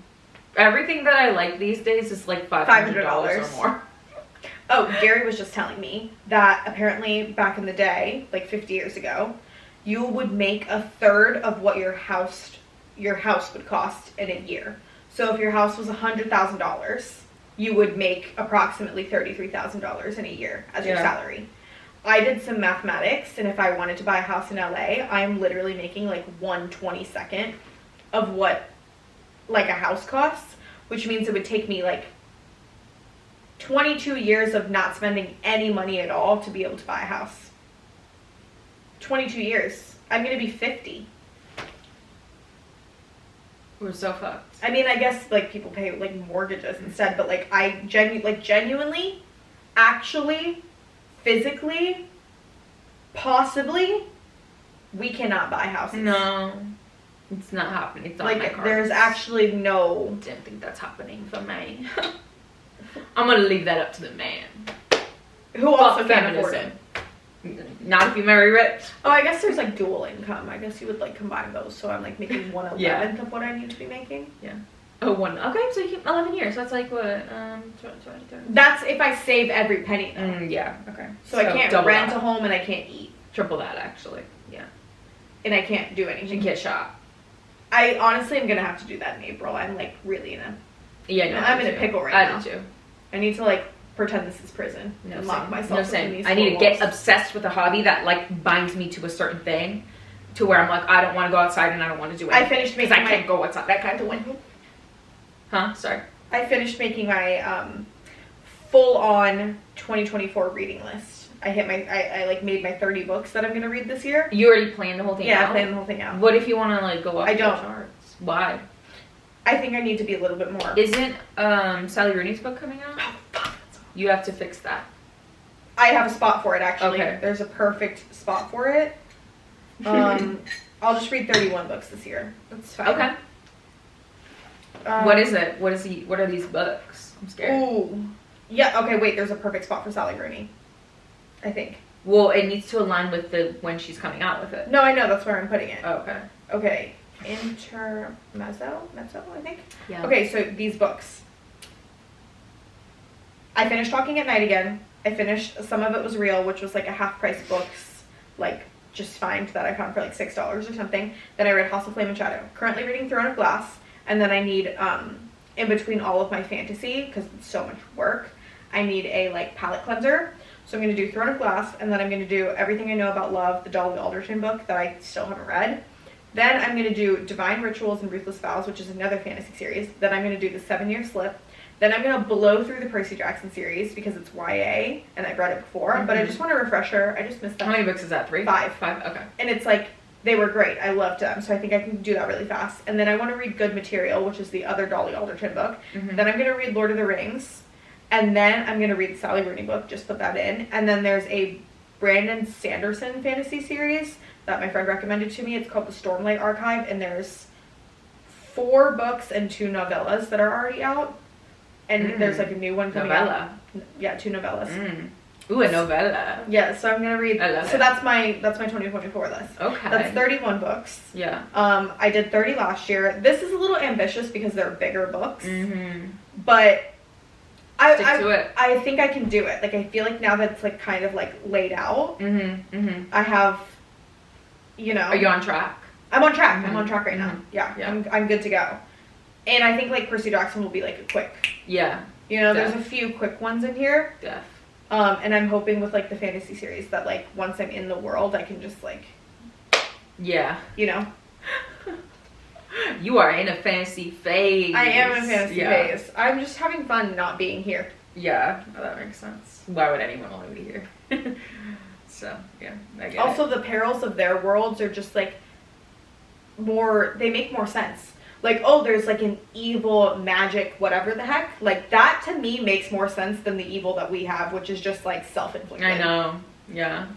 Everything that I like these days is, like, $500 or more. Oh, Gary was just telling me that apparently back in the day, like 50 years ago, you would make a third of what your house would cost in a year. So if your house was $100,000, you would make approximately $33,000 in a year as your salary. I did some mathematics, and if I wanted to buy a house in LA, I am literally making like 1/22 of what like a house costs, which means it would take me like 22 years of not spending any money at all to be able to buy a house. 22 years. I'm going to be 50. We're so fucked. I mean, I guess like people pay like mortgages instead, but like I genuinely, actually, physically, possibly, we cannot buy houses. No. It's not happening. It's not like my cards. there's actually no... I don't think that's happening for me. I'm gonna leave that up to the man. Who also can't afford it. Not if you marry rich. Oh, I guess there's like dual income. I guess you would like combine those, so I'm like making 1/11 of what I need to be making. Yeah. Oh, one. Okay, so you keep 11 years. That's like what? 20. That's if I save every penny though. Yeah. Okay. So I can't rent a home and I can't eat. Triple that actually. Yeah. And I can't do anything. You can get shot. I honestly am gonna have to do that in April. I'm like really in a... Yeah, no, I'm in a pickle right now. I do too. I need to like pretend this is prison and lock myself within these I need to four get walls. obsessed with a hobby that like binds me to a certain thing, to where I'm like, I don't want to go outside and I don't want to do anything. I finished making because I can't go outside. That kind of win. Huh? Sorry. I finished making my full-on 2024 reading list. I hit my I like made my 30 books that I'm gonna read this year. You already planned the whole thing out? Yeah, I planned the whole thing out. What if you want to like go off I the don't. charts? Why? I think I need to be a little bit more. Isn't Sally Rooney's book coming out? Oh, fuck. You have to fix that. I have a spot for it actually. Okay. There's a perfect spot for it. I'll just read 31 books this year. That's fine. Okay. What is it? What are these books? I'm scared. Ooh. Yeah, okay, wait, there's a perfect spot for Sally Rooney. I think. Well, it needs to align with when she's coming out with it. No, I know, that's where I'm putting it. Oh, okay. Okay. Mezzo, I think? Yeah. Okay, so these books. I finished Talking at Night again. I finished, some of it was real, which was like a half-price books, like, just find that I found for like $6 or something. Then I read House of Flame and Shadow. Currently reading Throne of Glass. And then I need, in between all of my fantasy, because it's so much work, I need a, like, palette cleanser. So I'm going to do Throne of Glass, and then I'm going to do Everything I Know About Love, the Dolly Alderton book that I still haven't read. Then I'm going to do Divine Rituals and Ruthless Vows, which is another fantasy series. Then I'm going to do The 7-Year Slip. Then I'm going to blow through the Percy Jackson series because it's YA, and I've read it before. But I just want a refresher. I just missed that. How many books is that? 3? 5. 5? Okay. And it's like, they were great. I loved them. So I think I can do that really fast. And then I want to read Good Material, which is the other Dolly Alderton book. Then I'm going to read Lord of the Rings. And then I'm going to read the Sally Rooney book, just put that in. And then there's a Brandon Sanderson fantasy series that my friend recommended to me. It's called The Stormlight Archive, and there's 4 books and 2 novellas that are already out. And there's like a new one coming out. Novella. Yeah, 2 novellas. Ooh, a novella. Yeah, so I'm gonna read. I love so it. that's my 2024 list. Okay. That's 31 books. Yeah. I did 30 last year. This is a little ambitious because they're bigger books, Mm-hmm. but Stick to it. I think I can do it. Like I feel like now that it's like kind of like laid out, Mm-hmm. Mm-hmm. I have, you know. Are you on track? I'm on track. Mhm. I'm on track right now. Mhm. Yeah, Yeah. I'm good to go. And I think like Percy Jackson will be like a quick. Yeah. You know, Def. there's a few quick ones in here. Def. And I'm hoping with like the fantasy series that like once I'm in the world, I can just like, Yeah. you know. You are in a fantasy phase. I am in a fantasy Yeah. phase. I'm just having fun not being here. Yeah. Oh, that makes sense. Why would anyone want to be here? So, yeah. I get Also, the perils of their worlds are just like more, they make more sense. Like, oh, there's like an evil magic, whatever the heck. Like, that to me makes more sense than the evil that we have, which is just like self-inflicted. I know. Yeah.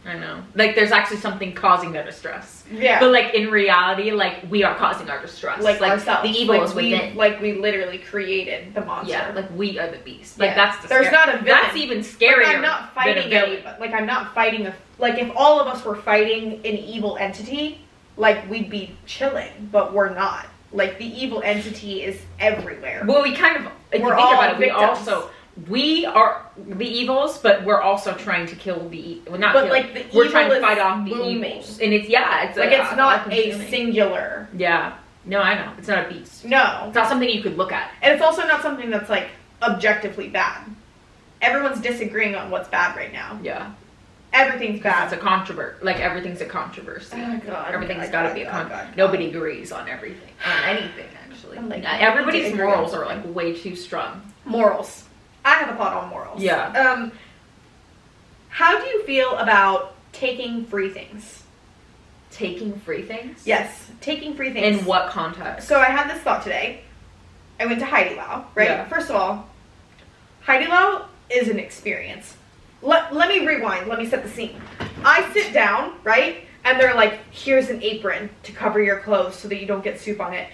I know. Like, there's actually something causing their distress. Yeah. But, like, in reality, like, we are causing our distress. Like ourselves. The evil like is within. We literally created the monster. Yeah, like, we are the beast. Like, Yeah. that's the There's not a villain. That's even scarier. Like, I'm not fighting than a any, like I'm not fighting a, like if all of us were fighting an evil entity, like we'd be chilling, but we're not. Like the evil entity is everywhere. Well, we kind of, if We're you think all about it, victims. we are the evils, but we're also trying to kill the, well, not But, kill, like, the we're trying evil to fight is off the booming. evils. And it's, yeah, it's like it's not a all-consuming. singular. Yeah. No, I know. It's not a beast. No. It's not something you could look at. And it's also not something that's like objectively bad. Everyone's disagreeing on what's bad right now. Yeah. Everything's bad. It's a controversy. Like, everything's a controversy. Oh, God, Everything's God, got to be a God, con. God, God. Nobody agrees on everything. On anything, actually. I'm like, Everybody's I agree morals on are, like, way too strong. Morals. I have a thought on morals. Yeah. How do you feel about taking free things? Taking free things? Yes, taking free things. In what context? So I had this thought today. I went to Heidi Lau, right? Yeah. First of all, Heidi Lau is an experience. Let me rewind. Let me set the scene. I sit down, right? And they're like, here's an apron to cover your clothes so that you don't get soup on it.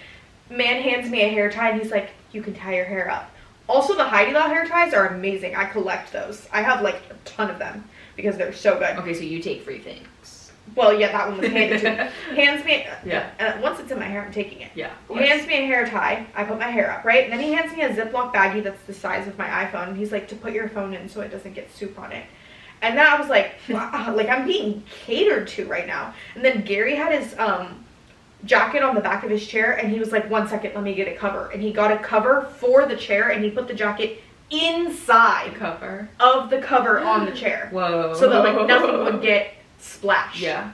Man hands me a hair tie and he's like, you can tie your hair up. Also, the Heidi Lau hair ties are amazing. I collect those. I have like a ton of them because they're so good. Okay, so you take free things. Well, yeah, that one was handed to me. Hands me, Yeah. once it's in my hair, I'm taking it. Yeah. He hands me a hair tie. I put my hair up, right? And then he hands me a Ziploc baggie that's the size of my iPhone. And he's like, to put your phone in so it doesn't get soup on it. And then I was like, wow, like I'm being catered to right now. And then Gary had his jacket on the back of his chair and he was like, 1 second, let me get a cover. And he got a cover for the chair and he put the jacket inside Cover. of the cover on the chair. Whoa. So that like nothing would get splashed. Yeah.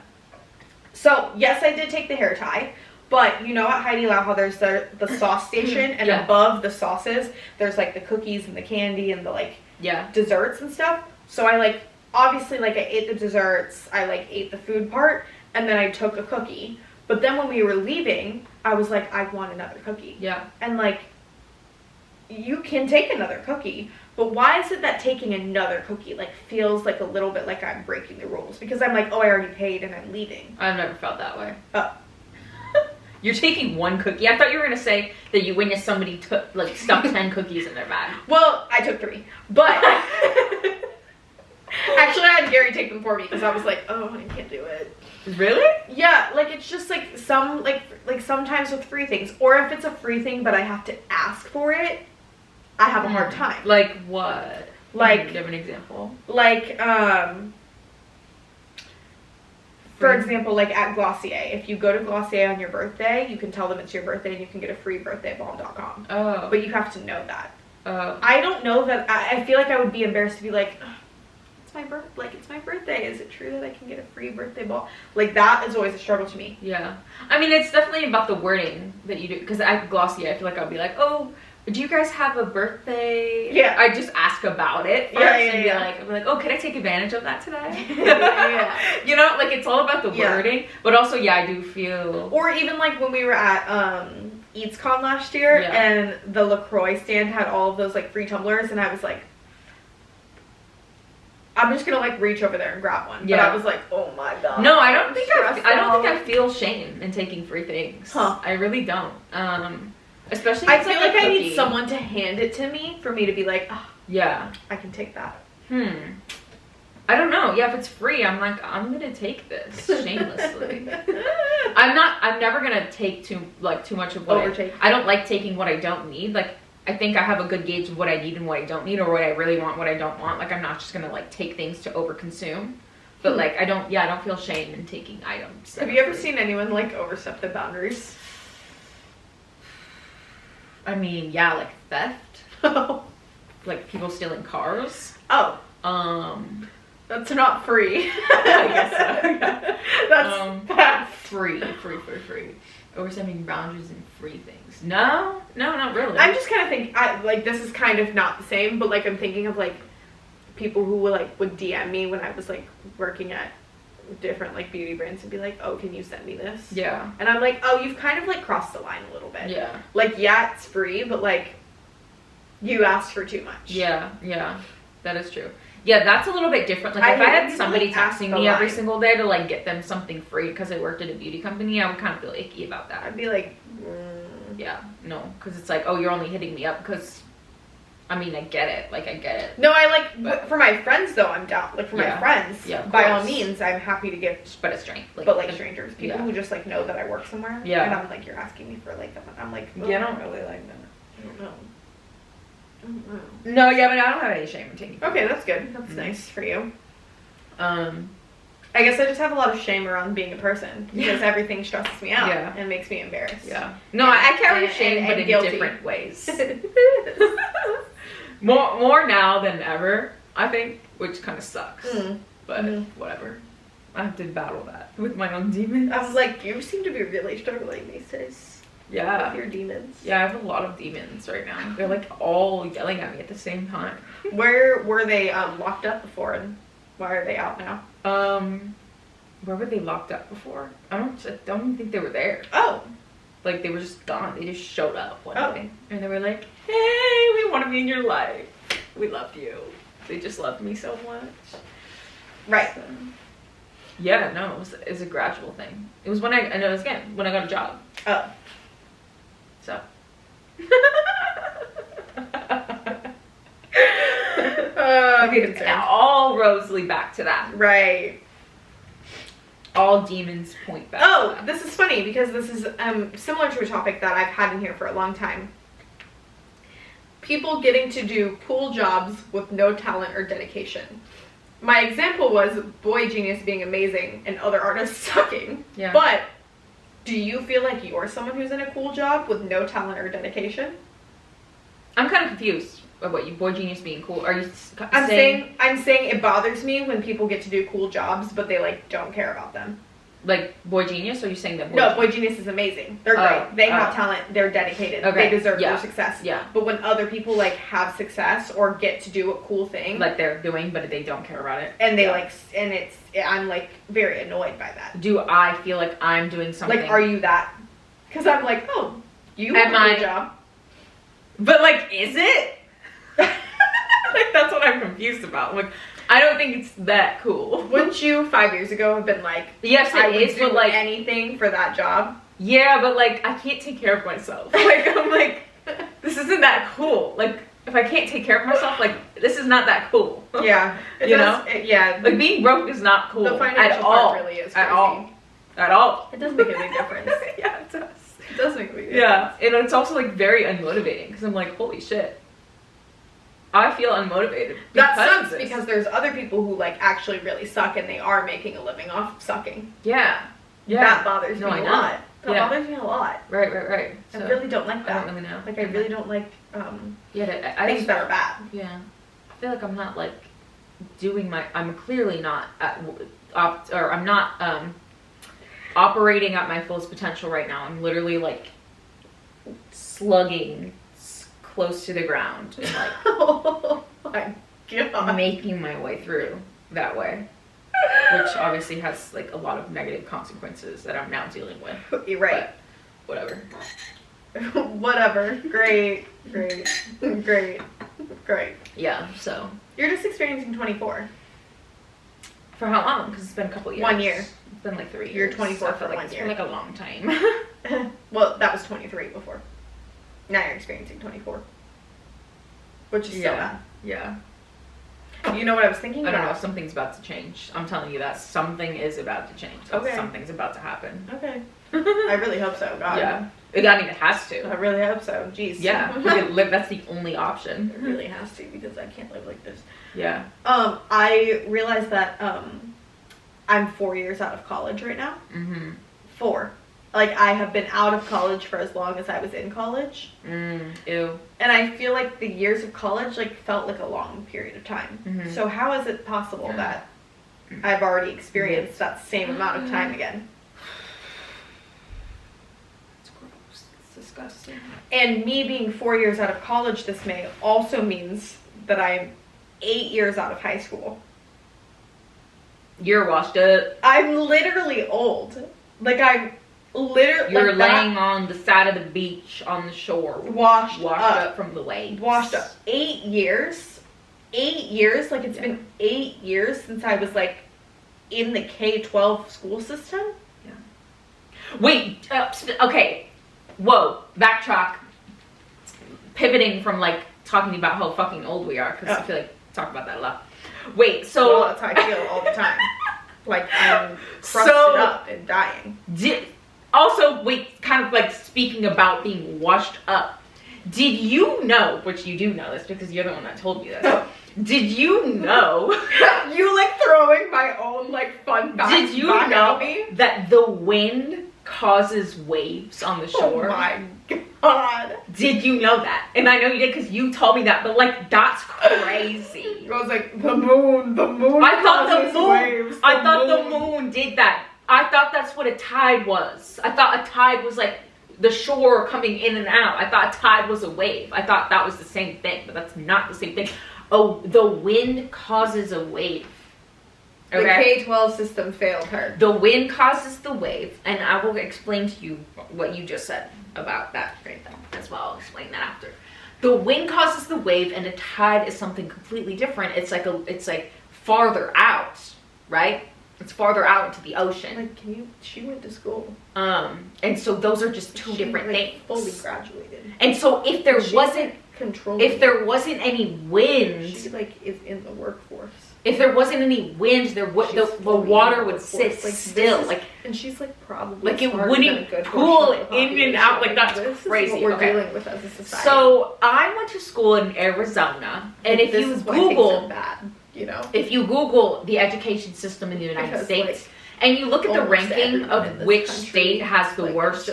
So, yes, I did take the hair tie, but you know at Heidi Lau how there's the sauce station, and Yeah. above the sauces, there's like the cookies and the candy and the like Yeah. desserts and stuff. So I like, obviously like I ate the desserts, I like ate the food part, and then I took a cookie. But then when we were leaving, I was like, I want another cookie. Yeah. And like, you can take another cookie, but why is it that taking another cookie like feels like a little bit like I'm breaking the rules? Because I'm like, oh, I already paid and I'm leaving. I've never felt that way. Oh. You're taking one cookie. I thought you were gonna say that you witnessed somebody took like stuffed 10 cookies in their bag. Well, I took 3, but actually I had Gary take them for me because I was like, oh, I can't do it. Really? Yeah, like it's just like some like sometimes with free things, or if it's a free thing but I have to ask for it, I have a hard time. Like what? Like, give an example. Like, for example, like at Glossier, if you go to Glossier on your birthday, you can tell them it's your birthday and you can get a free birthdaybalm.com. Oh. But you have to know that. Oh. I don't know that, I feel like I would be embarrassed to be like, "Ugh, it's my birthday. Is it true that I can get a free birthday ball? Like that is always a struggle to me. Yeah. I mean, it's definitely about the wording that you do. Because at Glossier, I feel like I'll be like, oh, do you guys have a birthday? Yeah. I just ask about it first and be like, oh, can I take advantage of that today? Yeah. You know, like it's all about the Yeah. wording. But also, yeah, I do feel. Or even like when we were at EatsCon last year, Yeah. and the LaCroix stand had all of those like free tumblers, and I was like, I'm just gonna like reach over there and grab one. Yeah. But I was like, oh my god. No, I don't think Stressed I don't think out. I feel shame in taking free things. Huh. I really don't. Especially. I if it's feel like like a I need cookie. someone to hand it to me for me to be like, oh, Yeah. I can take that. I don't know. Yeah, if it's free, I'm like, I'm gonna take this shamelessly. I'm never gonna take too much of what I don't like taking what I don't need. Like, I think I have a good gauge of what I need and what I don't need, or what I really want, what I don't want. Like, I'm not just gonna like take things to overconsume. But like, I don't feel shame in taking items. Have you ever seen anyone like overstep their boundaries? I mean, yeah, like theft. Oh. Like people stealing cars. Oh. That's not free. I guess so. Yeah. That's free. Overstepping boundaries and free things. No, not really. I'm just kind of thinking, like, this is kind of not the same, but like I'm thinking of like people who would DM me when I was like working at different like beauty brands and be like, oh, can you send me this? Yeah. And I'm like, oh, you've kind of like crossed the line a little bit. Yeah. Like, yeah, it's free, but like you asked for too much. Yeah, that is true. Yeah, that's a little bit different. Like, if I had somebody texting me every single day to like get them something free because I worked at a beauty company, I would kind of feel icky about that. I'd be like, yeah, no, because it's like, oh, you're only hitting me up because, I mean, I get it. Like, I get it. No, but for my friends though, I'm down. Like, for my friends, by all means, I'm happy to give. But a stranger. Strangers, people who just like know that I work somewhere. Yeah. And I'm like, you're asking me for like, I'm like, yeah, I don't really like that. I don't know. No, yeah, but I don't have any shame in taking. Okay, that's good. That's nice for you. I guess I just have a lot of shame around being a person because everything stresses me out and makes me embarrassed. Yeah. No, I carry shame, but in different ways. more now than ever, I think, which kind of sucks. But whatever. I have to battle that with my own demons. I was like, you seem to be really struggling these days. Yeah. With your demons. Yeah, I have a lot of demons right now. They're like all yelling at me at the same time. Where were they locked up before, and why are they out now? Where were they locked up before? I don't even think they were there. Oh. Like, they were just gone. They just showed up one day. And they were like, hey, we want to be in your life. We love you. They just loved me so much. Right. So, yeah, no, it was a gradual thing. It was when I got a job. Oh. So. All roads lead back to that. Right. All demons point back. Oh, this is funny because this is similar to a topic that I've had in here for a long time. People getting to do cool jobs with no talent or dedication. My example was Boy Genius being amazing and other artists sucking. Yeah. But do you feel like you're someone who's in a cool job with no talent or dedication? I'm kind of confused about what Boy Genius being cool. Are you I'm saying it bothers me when people get to do cool jobs, but they like don't care about them. Like Boy Genius? Or are you saying that Boy Genius is amazing. They're great. They have talent. They're dedicated. Okay. They deserve their success. Yeah. But when other people like have success or get to do a cool thing, like they're doing, but they don't care about it, and they I'm like very annoyed by that. Do I feel like I'm doing something? Like, are you that? Because I'm like, oh, you have a good job. But like, is it? Like, that's what I'm confused about. Like, I don't think it's that cool. Wouldn't you 5 years ago have been like, yes, I would do but like anything for that job? Yeah, but like, I can't take care of myself. Like, I'm like, this isn't that cool. Like, if I can't take care of myself, like, this is not that cool. Yeah. Yeah. Like, being broke is not cool. The financial part really is crazy. At all. It does make a big difference. Yeah, it does. It does make a big difference. Yeah, and it's also like very unmotivating because I'm like, holy shit. I feel unmotivated. That sucks because there's other people who like actually really suck and they are making a living off of sucking. Yeah. That bothers me a lot. That bothers me a lot. Right. So, I really don't like that. I don't really know. Like, I really don't like things that are bad. Yeah. I feel like I'm not like I'm clearly not I'm not operating at my fullest potential right now. I'm literally like slugging close to the ground and like oh my god, making my way through that way, which obviously has like a lot of negative consequences that I'm now dealing with. You're right. But whatever. Great. Yeah, so you're just experiencing 24. For how long? Because it's been a couple years. 1 year. It's been like 3 years. You're 24 for like 1 year. It's been like a long time. Well, that was 23 before. Now you're experiencing 24. Which is so bad. Yeah. You know what I was thinking I don't know. about? Something's about to change. I'm telling you that something is about to change. Okay. Something's about to happen. Okay. I really hope so, God. Yeah. I mean, it has to. I really hope so. Jeez. Yeah. We can live. That's the only option. It really has to, because I can't live like this. Yeah. I realized that I'm 4 years out of college right now. Mm-hmm. 4. Like, I have been out of college for as long as I was in college. Ew. And I feel like the years of college, like, felt like a long period of time. Mhm. So how is it possible that I've already experienced that same amount of time again? It's gross. It's disgusting. And me being 4 years out of college this May also means that I'm 8 years out of high school. You're washed up. I'm literally old. Like, I'm literally... You're like laying on the side of the beach on the shore. washed up from the waves. Washed up. 8 years. 8 years. Like, it's been 8 years since I was, like, in the K-12 school system. Wait, okay. Whoa, backtrack. Pivoting from, like, talking about how fucking old we are, because I feel like talk about that a lot. Wait, so... Well, that's how I feel all the time. Like, I'm crusted up and dying. Also, wait, kind of like speaking about being washed up. Did you know, which you do know this because you're the one that told me this. Did you know? You, like, throwing my own, like, fun facts Did you back know at me? that the wind causes waves on the shore? Oh my God. Did you know that? And I know you did because you told me that, but like that's crazy. I was like, the moon. I thought the causes moon. waves, I thought the moon did that. I thought that's what a tide was. I thought a tide was like the shore coming in and out. I thought a tide was a wave. I thought that was the same thing, but that's not the same thing. Oh, the wind causes a wave. Okay. The K-12 system failed her. The wind causes the wave, and I will explain to you what you just said about that right then as well. I'll explain that after. The wind causes the wave, and a tide is something completely different. It's like farther out, right? It's farther out into the ocean. Like, she went to school. And so those are just two different things. Fully graduated. And so if there wasn't any wind, she like is in the workforce. If there wasn't any wind, the water would sit like still. Like, and she's like probably like it wouldn't pull in and out. Like that's crazy. Is what we're dealing with as a society. So I went to school in Arizona, and if you Google bad, you know, if you Google the education system in the United States, and you look at the ranking of which state has the worst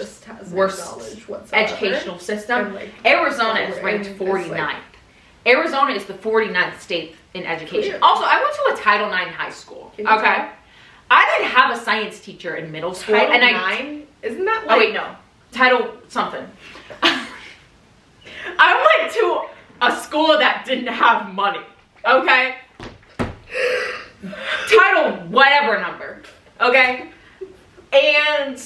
educational system, Arizona is ranked 49th. Arizona is the 49th state in education. Clear. Also, I went to a Title IX high school. Okay, I didn't have a science teacher in middle school. Title IX? Isn't that like? Oh wait, no, Title something. I went to a school that didn't have money. Okay, Title whatever number. Okay, and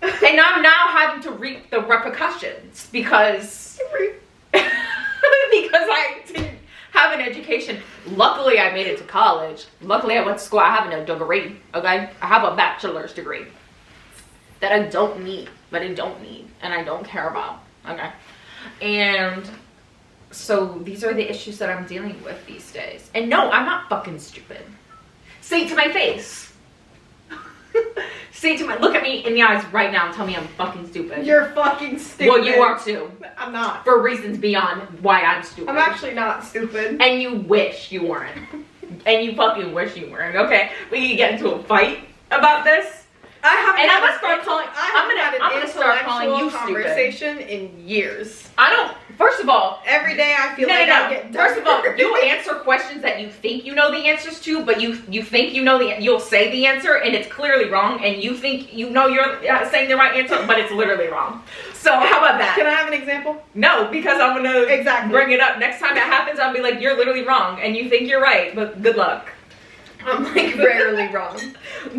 I'm now having to reap the repercussions because I didn't have an education. Luckily, I made it to college. Luckily, I went to school. I have a degree, okay? I have a bachelor's degree that I don't need, and I don't care about, okay? And so these are the issues that I'm dealing with these days. And no, I'm not fucking stupid. Say it to my face. Look at me in the eyes right now and tell me I'm fucking stupid. You're fucking stupid. Well, you are too. I'm not. For reasons beyond why I'm stupid. I'm actually not stupid. And you wish you weren't. And you fucking wish you weren't, okay? We can get into a fight about this. I'm gonna start calling you conversation stupid. in years. First of all, every day I feel I get First of all, you answer questions that you think you know the answers to, but you think you know you'll say the answer and it's clearly wrong, and you think you know you're saying the right answer, but it's literally wrong. So how about that? Can I have an example? No, because I'm gonna bring it up. Next time it happens, I'll be like, you're literally wrong, and you think you're right, but good luck. I'm like rarely wrong.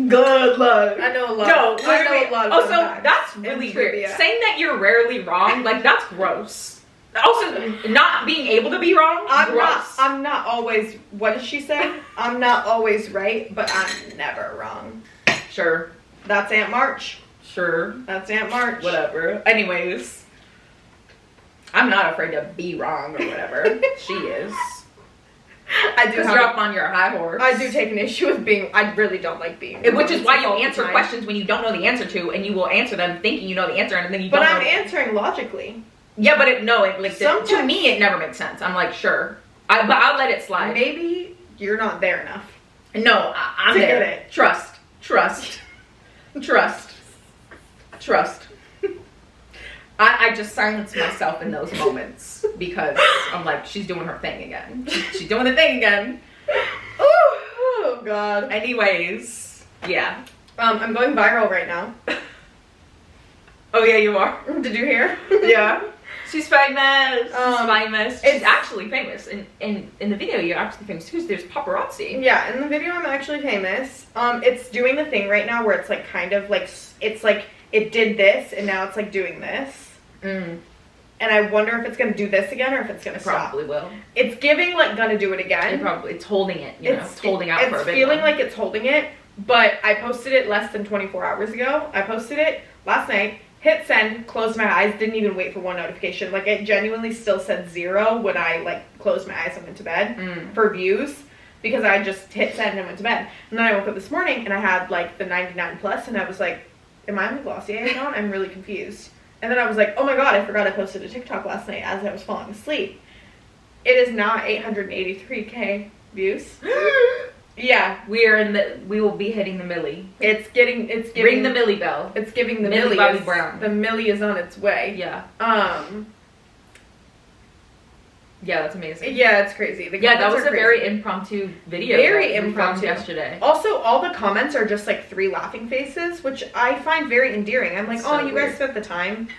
Good luck. I know a lot. No, I know a lot of also, facts that's really weird. trivia. Saying that you're rarely wrong, like that's gross. Also, not being able to be wrong, gross. I'm not always. What did she say? I'm not always right, but I'm never wrong. Sure. That's Aunt March. Sure. That's Aunt March. Whatever. Anyways, I'm not afraid to be wrong or whatever. She is. I do Because have you're up on your high horse. I do take an issue with being. I really don't like being. Which is why you all the answer time. questions when you don't know the answer to, and you will answer them thinking you know the answer, and then you But don't I'm know. answering logically. Yeah, but to Sometimes- me it never makes sense. I'm like, sure, but I'll let it slide. Maybe you're not there enough. No, I'm To there. get it. Trust. I just silence myself in those moments because I'm like, she's doing her thing again. She's doing the thing again. Oh God. Anyways, yeah. I'm going viral right now. Oh yeah, you are. Did you hear? Yeah. She's famous. She's It's- actually famous. In the video, you're actually famous too. There's paparazzi. Yeah, in the video I'm actually famous. It's doing the thing right now where it's like kind of like it's like it did this and now it's like doing this. Mm, And I wonder if it's gonna do this again or if it's gonna it stop. probably will. It's giving like gonna do it again. It's holding it. You know, it's holding out for a It's big feeling one. like it's holding it, but I posted it less than 24 hours ago. I posted it last night, hit send, closed my eyes, didn't even wait for one notification. Like it genuinely still said 0 when I like closed my eyes and went to bed for views because I just hit send and went to bed. And then I woke up this morning and I had like the 99 plus and I was like, am I on the Glossier account? I'm really confused. And then I was like, oh my God, I forgot I posted a TikTok last night as I was falling asleep. It is now 883K views. Yeah, we will be hitting the millie. it's giving Ring the millie bell. it's giving the Millie millie Bobby is- Brown. The millie is on its way. Yeah. Yeah, that's amazing. Yeah, it's crazy. The Yeah, that comments was are a crazy. very impromptu video. Very that we filmed impromptu. yesterday. Also, all the comments are just like 3 laughing faces, which I find very endearing. I'm like, So oh, you weird. guys spent the time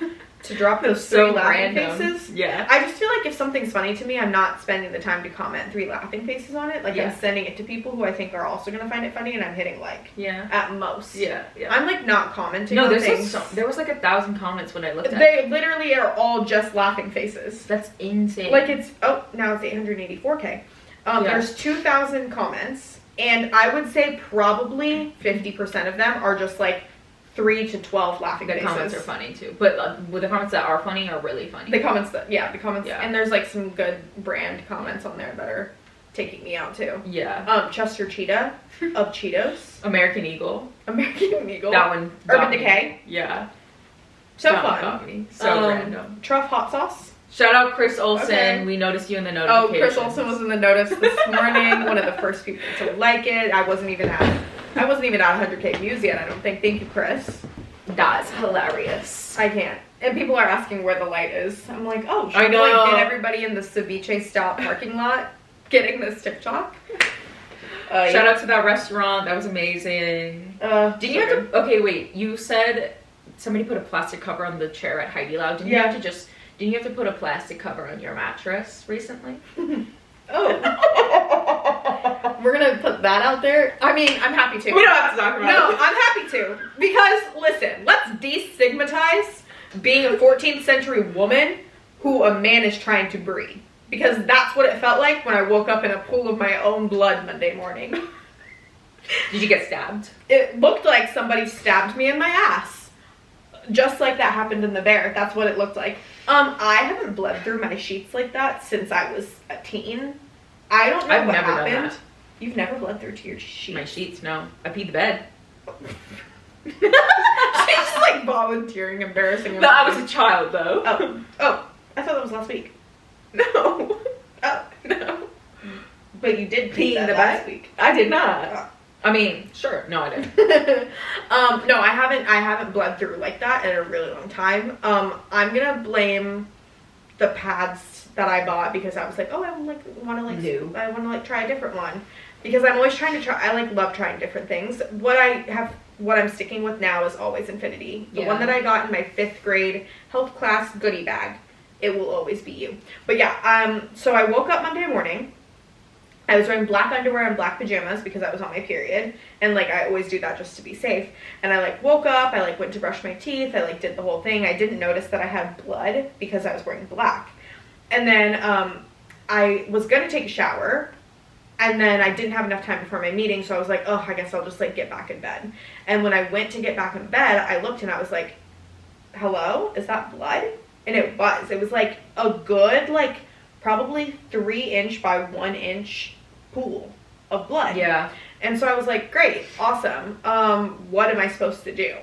to drop those It's 3 so laughing random. faces. Yeah. I just feel like if something's funny to me, I'm not spending the time to comment 3 laughing faces on it. Like Yeah. I'm sending it to people who I think are also gonna find it funny, and I'm hitting like Yeah. at most. Yeah. I'm like not commenting. No, on there's things. there was like 1,000 comments when I looked at it. They literally are all just laughing faces. That's insane. Like it's now it's 884K. Yeah. There's 2,000 comments, and I would say probably 50% of them are just like 3 to 12 laughing the faces. comments are funny too, but with the comments that are funny are really funny. The comments, Yeah. and there's like some good brand comments on there that are taking me out too. Yeah. Chester Cheetah of Cheetos, American Eagle. American Eagle, That one. Urban got me. Decay. Yeah. So That one fun. got me. So random. Truff hot sauce. Shout out Chris Olsen. Okay. We noticed you in the Oh, notifications. Chris Olsen was in the notice this morning. One of the first people to like it. I wasn't even at 100K views yet. I don't think. Thank you, Chris. That's hilarious. I can't. And people are asking where the light is. I'm like, oh, should I I like know. get everybody in the ceviche stop parking lot getting this TikTok? Shout out to that restaurant. That was amazing. Did you have to? Okay, wait. You said somebody put a plastic cover on the chair at Heidi Lau. Didn't Yeah. you have to just? Didn't you have to put a plastic cover on your mattress recently? Oh. We're gonna put that out there. I mean, I'm happy to. We don't have to talk about No, it. I'm happy to. Because, listen, let's destigmatize being a 14th century woman who a man is trying to breed. Because that's what it felt like when I woke up in a pool of my own blood Monday morning. Did you get stabbed? It looked like somebody stabbed me in my ass. Just like that happened in the bear. That's what it looked like. I haven't bled through my sheets like that since I was a teen. I don't know I've what never done happened. that. You've never bled through to your sheets. My sheets, no. I peed the bed. She's just like volunteering, embarrassing. No, I was a child though. Oh, I thought that was last week. No. Oh, No. but you did Pee in that the last bed? week. I did not. Oh. I mean, sure. No, I didn't. No, I haven't bled through like that in a really long time. I'm gonna blame the pads that I bought because I was like, oh, I want to try a different one because I'm always trying to try. I love trying different things. What I'm sticking with now is always Infinity. The one that I got in my 5th grade health class goodie bag. It will always be you. But yeah, so I woke up Monday morning. I was wearing black underwear and black pajamas because I was on my period. And, like, I always do that just to be safe. And I, like, woke up. I, like, went to brush my teeth. I, like, did the whole thing. I didn't notice that I had blood because I was wearing black. And then I was going to take a shower. And then I didn't have enough time before my meeting. So I was like, oh, I guess I'll just, like, get back in bed. And when I went to get back in bed, I looked and I was like, hello? Is that blood? And it was. It was, like, a good, like, probably 3 inch by 1 inch pool of blood. Yeah. And so I was like, great, awesome. What am I supposed to do?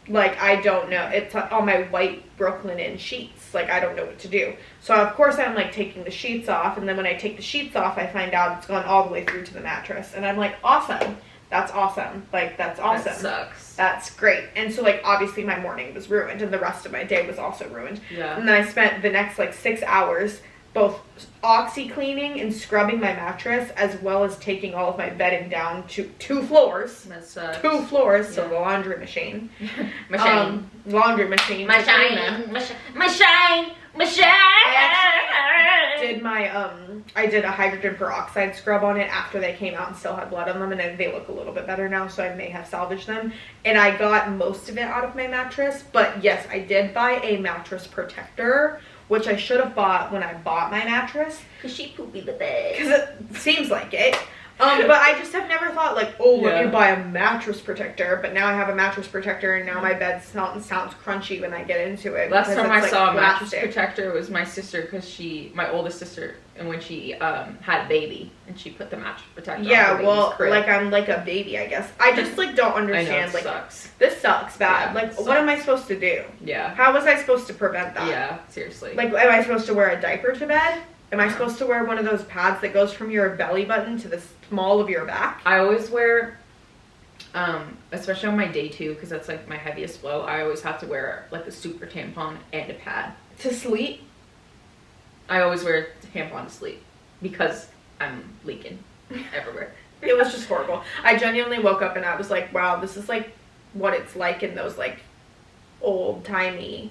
Like, I don't know. It's on my white Brooklinen sheets. Like, I don't know what to do. So, of course, I'm, like, taking the sheets off. And then when I take the sheets off, I find out it's gone all the way through to the mattress. And I'm like, awesome. That's awesome. Like, that's awesome. That sucks. That's great. And so, like, obviously my morning was ruined. And the rest of my day was also ruined. Yeah. And then I spent the next, like, 6 hours both oxy-cleaning and scrubbing my mattress, as well as taking all of my bedding down to 2 floors. That sucks. 2 floors, so Yeah. the laundry machine. Machine. Laundry machine. My to clean shine. them. My shine. My shine. Did my I did a hydrogen peroxide scrub on it after they came out and still had blood on them, and then they look a little bit better now, so I may have salvaged them. And I got most of it out of my mattress, but yes, I did buy a mattress protector, which I should have bought when I bought my mattress. Cause she poopy the bed. Because it seems like it. But I just have never thought, like, oh, let me buy a mattress protector. But now I have a mattress protector, and now my bed sounds crunchy when I get into it. Last time I saw a mattress plastic. protector was my sister, because my oldest sister, and when she had a baby, and she put the mattress protector on Yeah, her well, baby's crib. like, I'm like a baby, I guess. I just, like, don't I know, understand, it like, sucks. this sucks bad. Yeah, Like, it what am I supposed to do? Yeah. How was I supposed to prevent that? Yeah, seriously. Like, am I supposed to wear a diaper to bed? Am I supposed to wear one of those pads that goes from your belly button to the small of your back? I always wear, especially on my day 2, because that's like my heaviest flow, I always have to wear like a super tampon and a pad. To sleep? I always wear a tampon to sleep because I'm leaking everywhere. It was just horrible. I genuinely woke up and I was like, wow, this is like what it's like in those like old-timey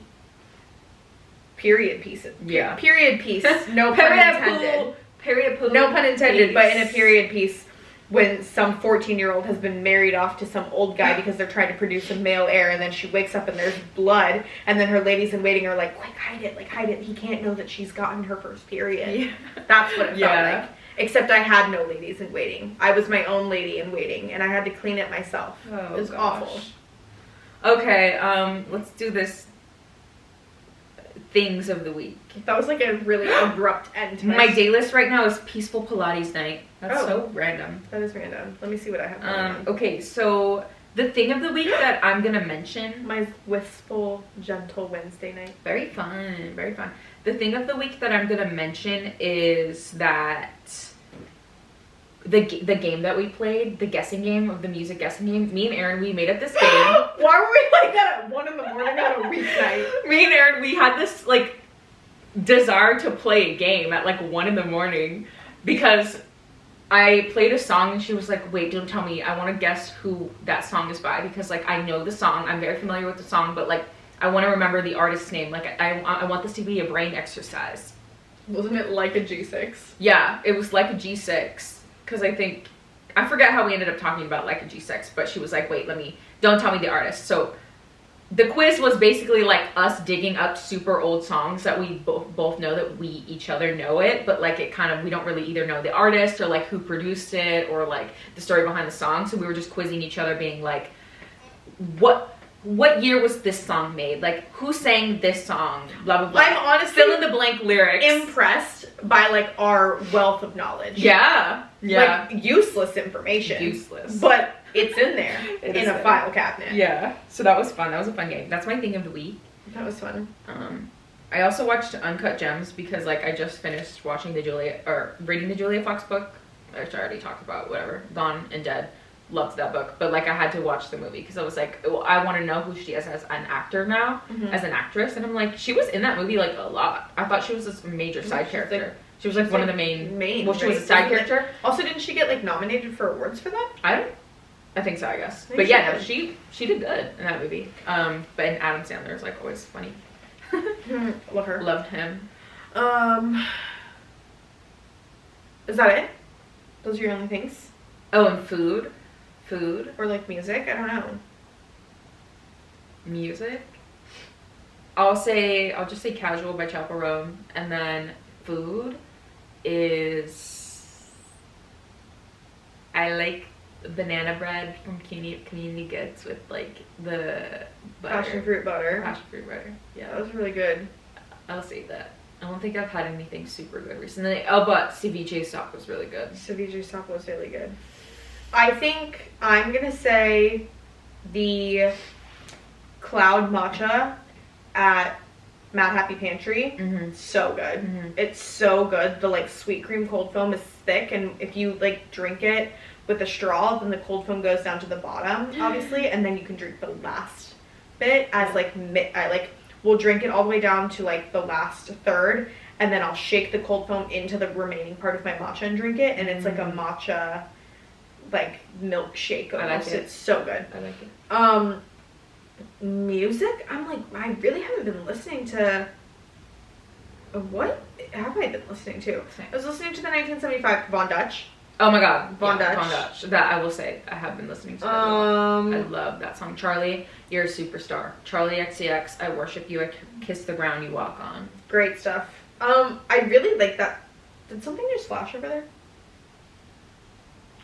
period pieces. Yeah. Period piece. No pun intended. Period pool. No pun intended, piece. but in a period piece when some 14-year-old has been married off to some old guy because they're trying to produce a male heir, and then she wakes up and there's blood, and then her ladies in waiting are like, quick, hide it, he can't know that she's gotten her first period. Yeah. That's what it felt Yeah. like. Except I had no ladies in waiting. I was my own lady in waiting, and I had to clean it myself. Oh, It was gosh. awful. Okay, let's do this things of the week. That was like a really abrupt end to My day list right now is peaceful Pilates night. That's Oh. so random. That is random. Let me see what I have going on. Okay, so the thing of the week that I'm gonna mention, My wistful, gentle Wednesday night. very fun, very fun. The thing of the week that I'm gonna mention is that the game that we played, the guessing game of the music guessing game, me and Aaron, we made up this game. Why were we like that at 1 in the morning on a weeknight? Me and Aaron, we had this like desire to play a game at like 1 in the morning because I played a song and she was like, wait, don't tell me, I want to guess who that song is by, because like I know the song, I'm very familiar with the song, but like I want to remember the artist's name. Like I want this to be a brain exercise. Wasn't it like a G6? Yeah, it was like a G6, because I forget how we ended up talking about like a G6, but she was like, wait, don't tell me the artist. So the quiz was basically like us digging up super old songs that we both know that we each other know it, but like it kind of, we don't really either know the artist or like who produced it or like the story behind the song. So we were just quizzing each other, being like, what year was this song made? Like, who sang this song? Blah, blah, blah. I'm honestly fill in the blank lyrics. impressed by like our wealth of knowledge. Yeah. Yeah. Like useless information. Useless. But it's in there It in is a there. file cabinet. Yeah. So that was fun. That was a fun game. That's my thing of the week. That was fun. I also watched Uncut Gems because like I just finished reading the Julia Fox book, which I already talked about, whatever. Gone and Dead. Loved that book, but like I had to watch the movie because I was like, well, I want to know who she is as an actor now, as an actress, and I'm like, she was in that movie like a lot. I thought she was this major side character. Like, she was like one of the main. Well, she was a right? side Wasn't character. Also, didn't she get like nominated for awards for that? I think so, I guess. think But she yeah, no, did. she did good in that movie. But and Adam Sandler is like always funny. Love her. Loved him. Is that it? Those are your only things? Oh, and food. Or like music? I don't know. Music. I'll just say Casual by Chappell Roan, and then food is I like banana bread from Community Goods with like the butter. Passion fruit butter. Passion fruit butter. Yeah, That was really good. I'll save that. I don't think I've had anything super good recently. Oh, but ceviche stock was really good. Ceviche stock was really good. I think I'm gonna say the cloud matcha at Mad Happy Pantry. Mm-hmm. So good. Mm-hmm. It's so good. The like sweet cream cold foam is thick, and if you like drink it with a straw, then the cold foam goes down to the bottom, obviously, and then you can drink the last bit as like we'll drink it all the way down to like the last third, and then I'll shake the cold foam into the remaining part of my matcha and drink it, and it's like a matcha like milkshake almost. I like it. It's so good. I like it. Music, I'm like, I really haven't been listening to what have I been listening to? I was listening to the 1975 Von Dutch. Oh my god, Von Dutch. Von Dutch. That I will say, I have been listening to that a lot. I love that song. Charlie, you're a superstar. Charlie XCX, I worship you. I kiss the ground you walk on. Great stuff. I really like that. Did something just flash over there?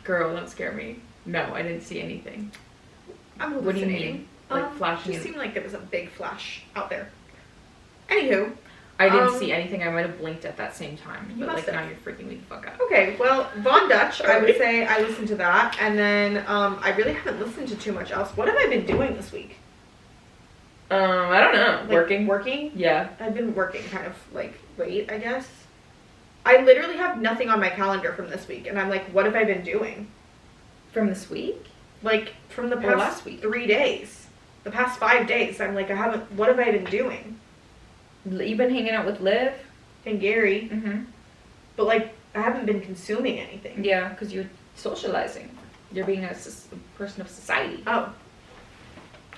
Girl, don't scare me. No, I didn't see anything. I'm What do you hallucinating. mean? Like flashing? Just seemed like there was a big flash out there. Anywho. I didn't see anything. I might have blinked at that same time. You But must like have. now you're freaking me the fuck out. Okay, well, Von Dutch, I would say I listened to that, and then I really haven't listened to too much else. What have I been doing this week? I don't know. Like, Working? Working? Yeah. I've been working kind of like late, I guess. I literally have nothing on my calendar from this week, and I'm like, what have I been doing? From this week? Like from the Or past last week? 3 days, the past 5 days. I'm like, what have I been doing? You've been hanging out with Liv? And Gary, Mm-hmm. but like I haven't been consuming anything. Yeah, because you're socializing. You're being a person of society. Oh,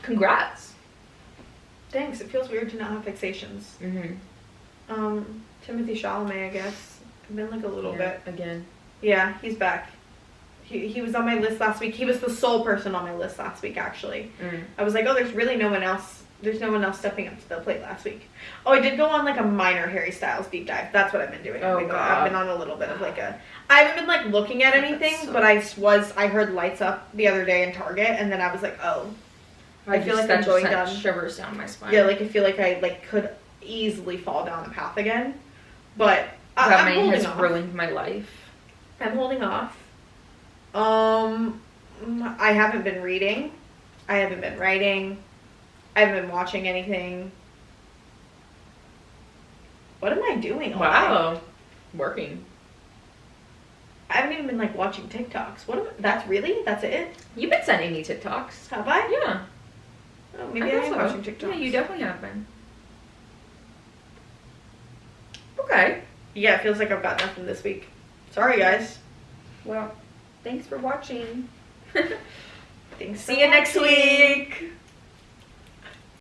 Congrats. thanks. It feels weird to not have fixations. Mm-hmm. Timothy Chalamet, I guess. I've been like a little bit. Again. Yeah, he's back. He was on my list last week. He was the sole person on my list last week, actually. Mm. I was like, oh, there's really no one else. There's no one else stepping up to the plate last week. Oh, I did go on like a minor Harry Styles deep dive. That's what I've been doing. Oh, I've been on a little bit of like a. I haven't been like looking at anything, so- but I heard Lights Up the other day in Target, and then I was like, oh, I feel like I'm going down. Shivers down my spine. Yeah, like I feel like I like could easily fall down the path again, but that I'm man holding has off. ruined my life. I'm holding off. I haven't been reading. I haven't been writing. I haven't been watching anything. What am I doing? Wow. Working. I haven't even been like watching TikToks. That's it? You've been sending me TikToks. Have I? Yeah. Oh, maybe I guess am so. watching TikToks. Yeah, you definitely have been. Okay. Yeah, it feels like I've got nothing this week. Sorry, guys. Well, thanks for watching. Thanks. See you next week.